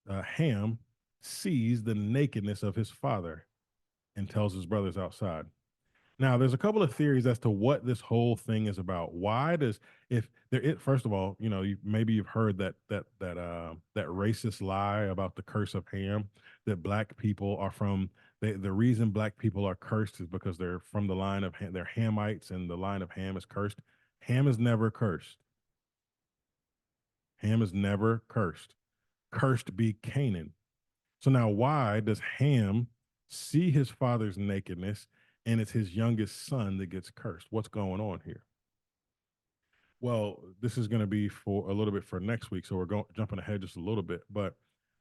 Ham sees the nakedness of his father and tells his brothers outside. Now, there's a couple of theories as to what this whole thing is about. Why does if there? First of all, maybe you've heard that racist lie about the curse of Ham, that black people are from. The reason black people are cursed is because they're from the line of they're Hamites, and the line of Ham is cursed. Ham is never cursed. Ham is never cursed. Cursed be Canaan. So now, why does Ham see his father's nakedness and it's his youngest son that gets cursed? What's going on here? Well, this is going to be for a little bit for next week, so we're jumping ahead just a little bit. But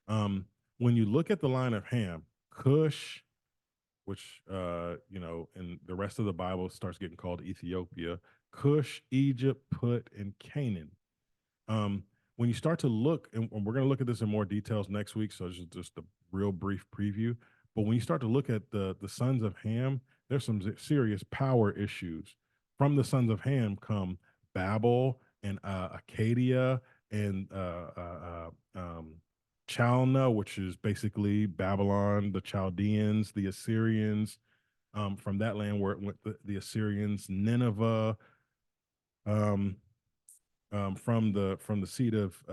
um, when you look at the line of Ham, Cush, which in the rest of the Bible starts getting called Ethiopia, Cush, Egypt, Put, and Canaan. Um, when you start to look, and we're going to look at this in more details next week, so just a real brief preview. But when you start to look at the sons of Ham, there's some serious power issues. From the sons of Ham come Babel and Acadia and Chalna, which is basically Babylon, the Chaldeans, the Assyrians. From that land where it went the Assyrians, Nineveh, um, from the seed of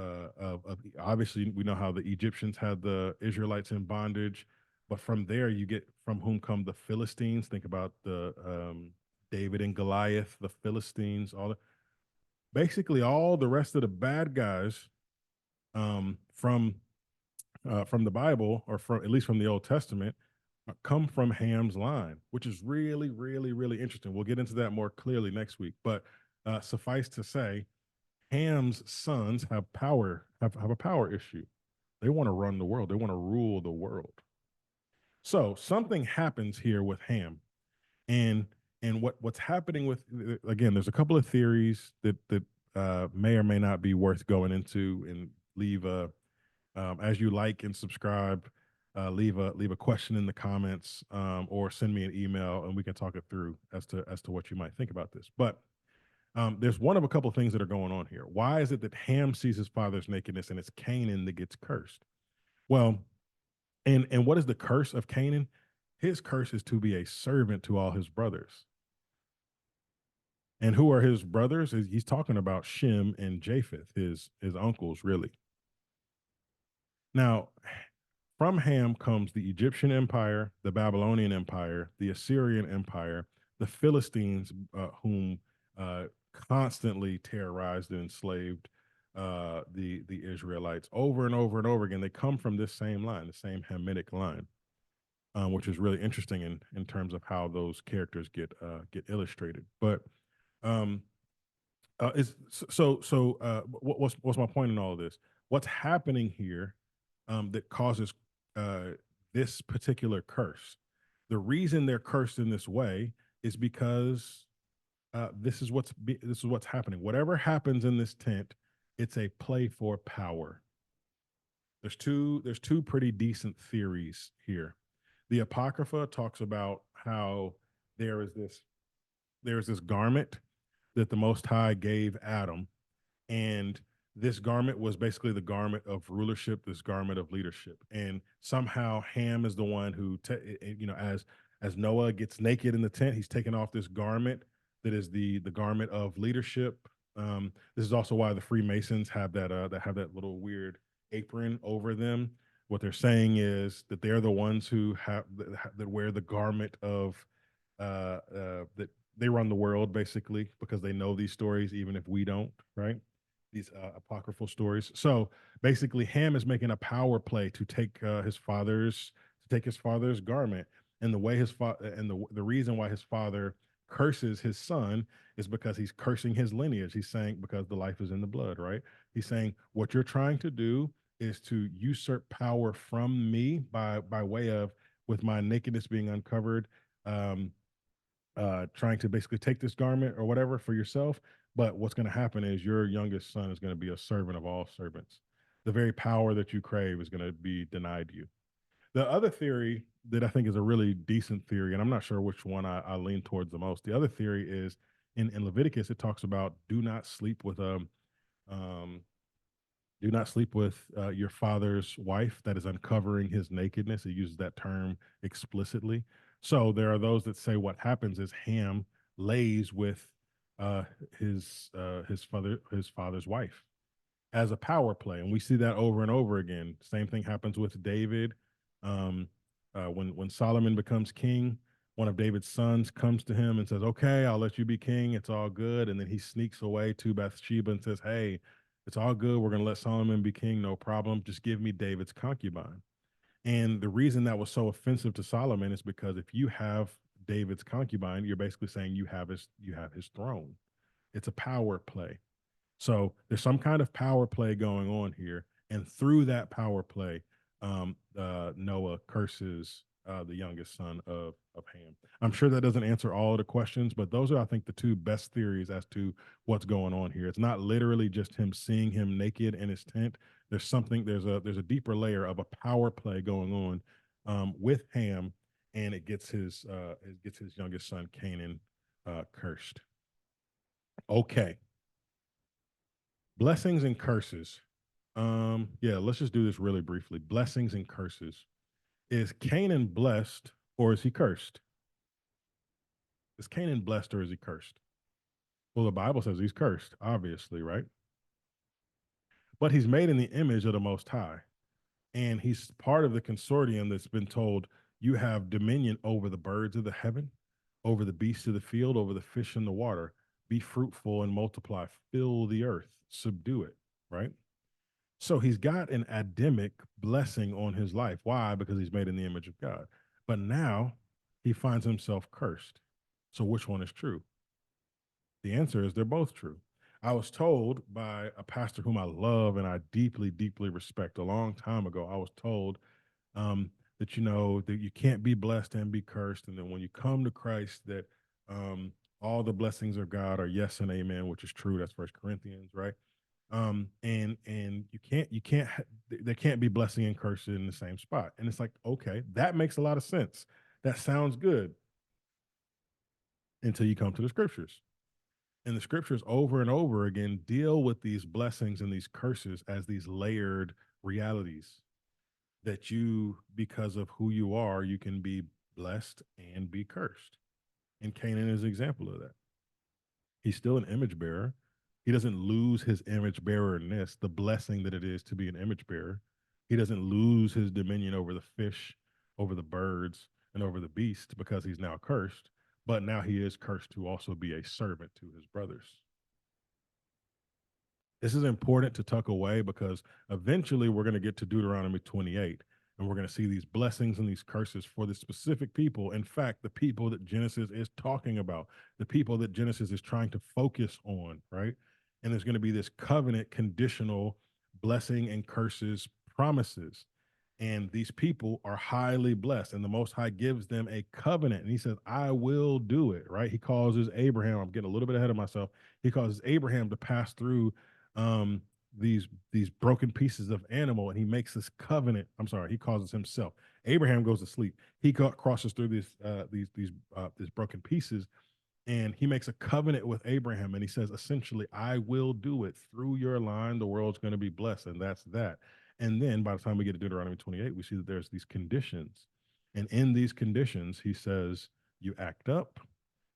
obviously we know how the Egyptians had the Israelites in bondage, but from there you get from whom come the Philistines. Think about the David and Goliath, the Philistines, basically all the rest of the bad guys um, from from the Bible or from at least from the Old Testament come from Ham's line, which is really, really, really interesting. We'll get into that more clearly next week, but suffice to say, Ham's sons have power, have a power issue. They want to run the world. They want to rule the world. So something happens here with Ham, and what's happening with again. There's a couple of theories that may or may not be worth going into, and leave a as you like and subscribe. Leave a question in the comments, or send me an email, and we can talk it through as to what you might think about this. But there's one of a couple of things that are going on here. Why is it that Ham sees his father's nakedness and it's Canaan that gets cursed? Well, and what is the curse of Canaan? His curse is to be a servant to all his brothers. And who are his brothers? He's talking about Shem and Japheth, his uncles, really. Now, from Ham comes the Egyptian Empire, the Babylonian Empire, the Assyrian Empire, the Philistines, whom constantly terrorized and enslaved the Israelites over and over and over again. They come from this same line, the same Hamitic line, which is really interesting in terms of how those characters get illustrated. But um, is so what's my point in all of this? What's happening here that causes this particular curse? The reason they're cursed in this way is because this is what's happening. Whatever happens in this tent, it's a play for power. There's two pretty decent theories here. The Apocrypha talks about how there is this garment that the Most High gave Adam, and this garment was basically the garment of rulership, this garment of leadership. And somehow Ham is the one who as Noah gets naked in the tent, he's taking off this garment that is the garment of leadership. This is also why the Freemasons have that little weird apron over them. What they're saying is that they're the ones who that wear the garment of that they run the world, basically, because they know these stories even if we don't, right? These apocryphal stories. So basically, Ham is making a power play to take his father's garment, and the way his father and the reason why his father curses his son is because he's cursing his lineage. He's saying, because the life is in the blood, right? He's saying, what you're trying to do is to usurp power from me by way of, with my nakedness being uncovered, um, trying to basically take this garment or whatever for yourself. But what's going to happen is your youngest son is going to be a servant of all servants. The very power that you crave is going to be denied you. The other theory that I think is a really decent theory, and I'm not sure which one I lean towards the most. The other theory is in Leviticus, it talks about um, do not sleep with your father's wife that is uncovering his nakedness. It uses that term explicitly. So there are those that say what happens is Ham lays with uh, his father's wife as a power play, and we see that over and over again. Same thing happens with David. Um, when Solomon becomes king, one of David's sons comes to him and says, "Okay, I'll let you be king. It's all good." And then he sneaks away to Bathsheba and says, "Hey, it's all good. We're going to let Solomon be king. No problem. Just give me David's concubine." And the reason that was so offensive to Solomon is because if you have David's concubine, you're basically saying you have his throne. It's a power play. So there's some kind of power play going on here, and through that power play, Noah curses the youngest son of Ham. I'm sure that doesn't answer all of the questions, but those are, I think, the two best theories as to what's going on here. It's not literally just him seeing him naked in his tent. There's something. There's a deeper layer of a power play going on with Ham, and it gets his youngest son Canaan cursed. Okay, blessings and curses. Yeah, let's just do this really briefly. Blessings and curses. Is Canaan blessed or is he cursed? Is Canaan blessed or is he cursed? Well, the Bible says he's cursed, obviously, right? But he's made in the image of the Most High. And he's part of the consortium that's been told, you have dominion over the birds of the heaven, over the beasts of the field, over the fish in the water. Be fruitful and multiply, fill the earth, subdue it, right? So he's got an Adamic blessing on his life. Why? Because he's made in the image of God. But now he finds himself cursed. So which one is true? The answer is they're both true. I was told by a pastor whom I love and I deeply, deeply respect a long time ago. I was told that that you can't be blessed and be cursed, and then when you come to Christ, that all the blessings of God are yes and amen, which is true. That's First Corinthians, right? And you can't there can't be blessing and cursing in the same spot. And it's like, okay, that makes a lot of sense. That sounds good until you come to the scriptures. And the scriptures over and over again deal with these blessings and these curses as these layered realities that you, because of who you are, you can be blessed and be cursed. And Canaan is an example of that. He's still an image bearer. He doesn't lose his image bearerness, the blessing that it is to be an image bearer. He doesn't lose his dominion over the fish, over the birds, and over the beast because he's now cursed. But now he is cursed to also be a servant to his brothers. This is important to tuck away because eventually we're going to get to Deuteronomy 28 and we're going to see these blessings and these curses for the specific people. In fact, the people that Genesis is talking about, the people that Genesis is trying to focus on, right? And there's going to be this covenant conditional blessing and curses promises. And these people are highly blessed, and the Most High gives them a covenant. And he says, I will do it, right? He causes Abraham, I'm getting a little bit ahead of myself. He causes Abraham to pass through um, these broken pieces of animal, and he makes this covenant. I'm sorry, he causes himself. Abraham goes to sleep. He crosses through these broken pieces, and he makes a covenant with Abraham, and he says essentially, I will do it through your line. The world's going to be blessed, and that's that. And then by the time we get to Deuteronomy 28, we see that there's these conditions, and in these conditions, he says, you act up,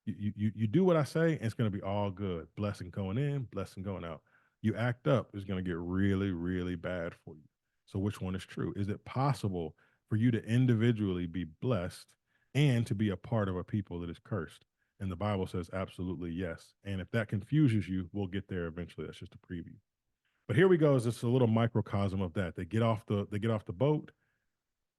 you do what I say, and it's going to be all good. Blessing going in, blessing going out. You act up, it's going to get really, really bad for you. So which one is true? Is it possible for you to individually be blessed and to be a part of a people that is cursed? And the Bible says absolutely yes. And if that confuses you, we'll get there eventually. That's just a preview. But here we go. Is just a little microcosm of that. They get off the boat.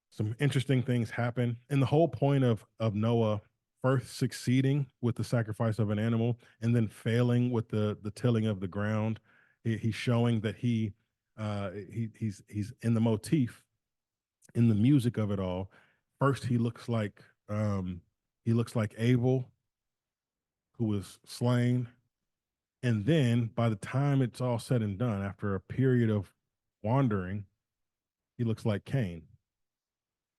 Some interesting things happen. And the whole point of Noah first succeeding with the sacrifice of an animal and then failing with the tilling of the ground. He's showing that he's in the motif, in the music of it all. First, um, he looks like Abel, who was slain, and then by the time it's all said and done, after a period of wandering, he looks like Cain.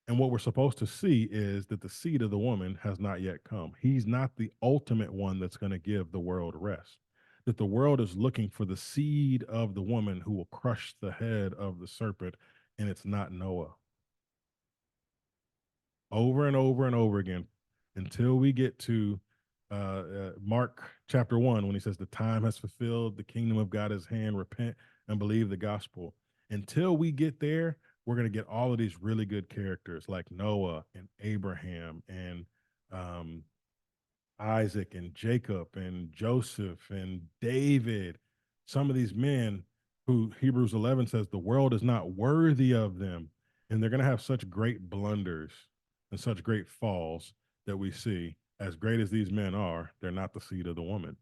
And what we're supposed to see is that the seed of the woman has not yet come. He's not the ultimate one that's going to give the world rest. That the world is looking for the seed of the woman who will crush the head of the serpent, and it's not Noah. Over and over and over again until we get to Mark chapter 1, when he says, "The time has fulfilled, the kingdom of God is hand, repent and believe the gospel." Until we get there, we're going to get all of these really good characters like Noah and Abraham and um, Isaac and Jacob and Joseph and David. Some of these men who Hebrews 11 says the world is not worthy of them. And they're going to have such great blunders and such great falls that we see. As great as these men are, they're not the seed of the woman.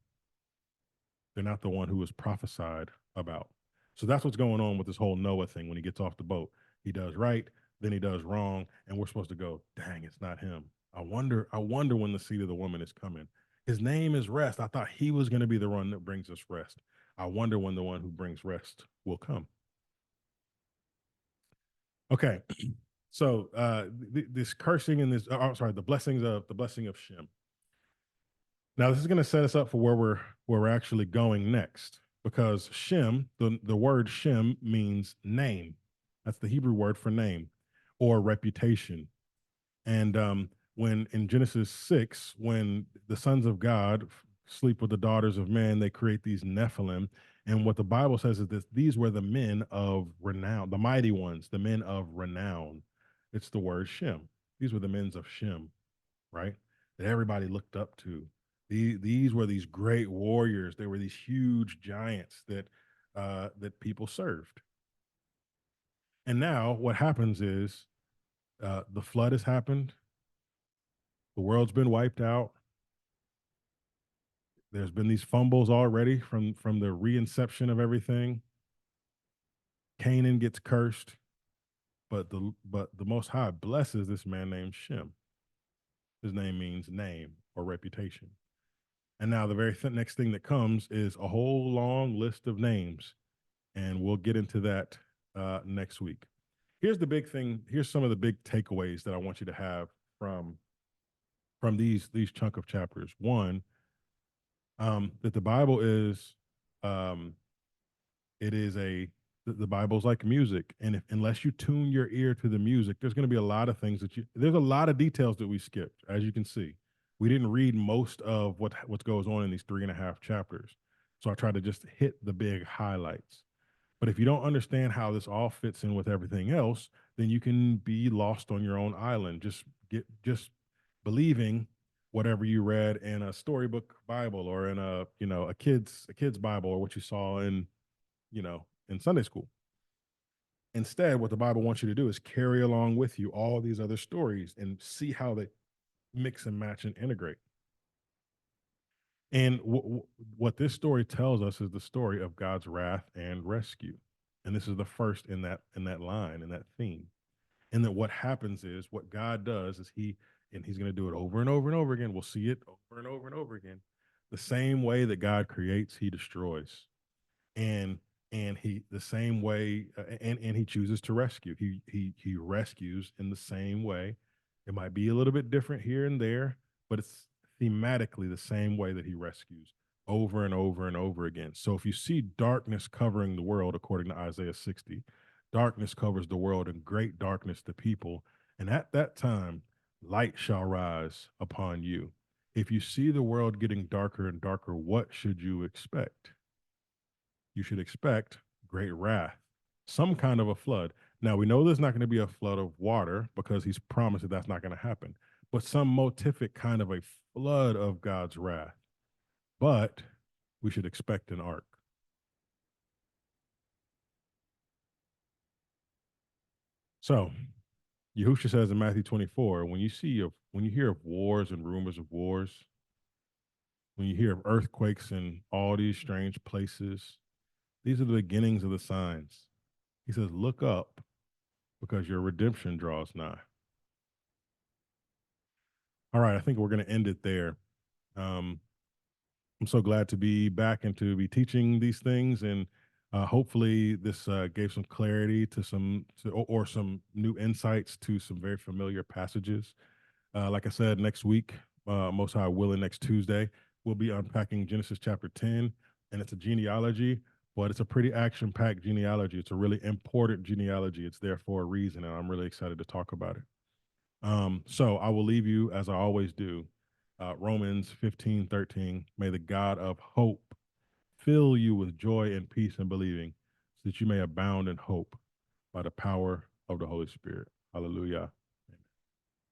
They're not the one who was prophesied about. So that's what's going on with this whole Noah thing. When he gets off the boat, he does right, then he does wrong, and we're supposed to go, dang, it's not him. I wonder when the seed of the woman is coming. His name is rest. I thought he was going to be the one that brings us rest. I wonder when the one who brings rest will come. Okay. So this cursing and this, I'm sorry, the blessing of Shem. Now, this is going to set us up for where we're actually going next, because Shem, the word Shem means name. That's the Hebrew word for name or reputation. And when in Genesis 6, when the sons of God sleep with the daughters of man, they create these Nephilim. And what the Bible says is that these were the men of renown, the mighty ones, the men of renown. It's the word Shem. These were the men of Shem, right? That everybody looked up to. These were these great warriors. They were these huge giants that people served. And now what happens is the flood has happened. The world's been wiped out. There's been these fumbles already from the reinception of everything. Canaan gets cursed, but the Most High blesses this man named Shem. His name means name or reputation. And now the very next thing that comes is a whole long list of names, and we'll get into that next week. Here's the big thing. Here's some of the big takeaways that I want you to have from these chunk of chapters. One, that the Bible is um, it is the Bible's like music, and unless you tune your ear to the music, there's going to be a lot of things there's a lot of details that we skipped. As you can see, we didn't read most of what goes on in these 3.5 chapters, so I tried to just hit the big highlights. But if you don't understand how this all fits in with everything else, then you can be lost on your own island. Just believing whatever you read in a storybook Bible or in a kid's Bible, or what you saw in Sunday school. Instead, what the Bible wants you to do is carry along with you all these other stories and see how they mix and match and integrate. And what this story tells us is the story of God's wrath and rescue. And this is the first in that line, in that theme. And that what happens is, what God does is he's going to do it over and over and over again. We'll see it over and over and over again. The same way that God creates, he destroys. And he the same way and he chooses to rescue. He rescues in the same way. It might be a little bit different here and there, but it's thematically the same way that he rescues over and over and over again. So if you see darkness covering the world, according to Isaiah 60, darkness covers the world and great darkness the people, and at that time light shall rise upon you. If you see the world getting darker and darker, what should you expect? You should expect great wrath, some kind of a flood. Now, we know there's not going to be a flood of water because he's promised that that's not going to happen, but some motific kind of a flood of God's wrath. But we should expect an ark. So, Yahushua says in Matthew 24, when you see When you hear of wars and rumors of wars, when you hear of earthquakes in all these strange places, these are the beginnings of the signs. He says, look up because your redemption draws nigh. All right, I think we're going to end it there. Um, I'm so glad to be back and to be teaching these things, and hopefully this gave some clarity to or some new insights to some very familiar passages. Like I said, next week, Most High willing, next Tuesday, we'll be unpacking Genesis chapter 10, and it's a genealogy, but it's a pretty action-packed genealogy. It's a really important genealogy. It's there for a reason, and I'm really excited to talk about it. So I will leave you as I always do. Romans 15:13. May the God of hope fill you with joy and peace in believing, so that you may abound in hope by the power of the Holy Spirit. Hallelujah.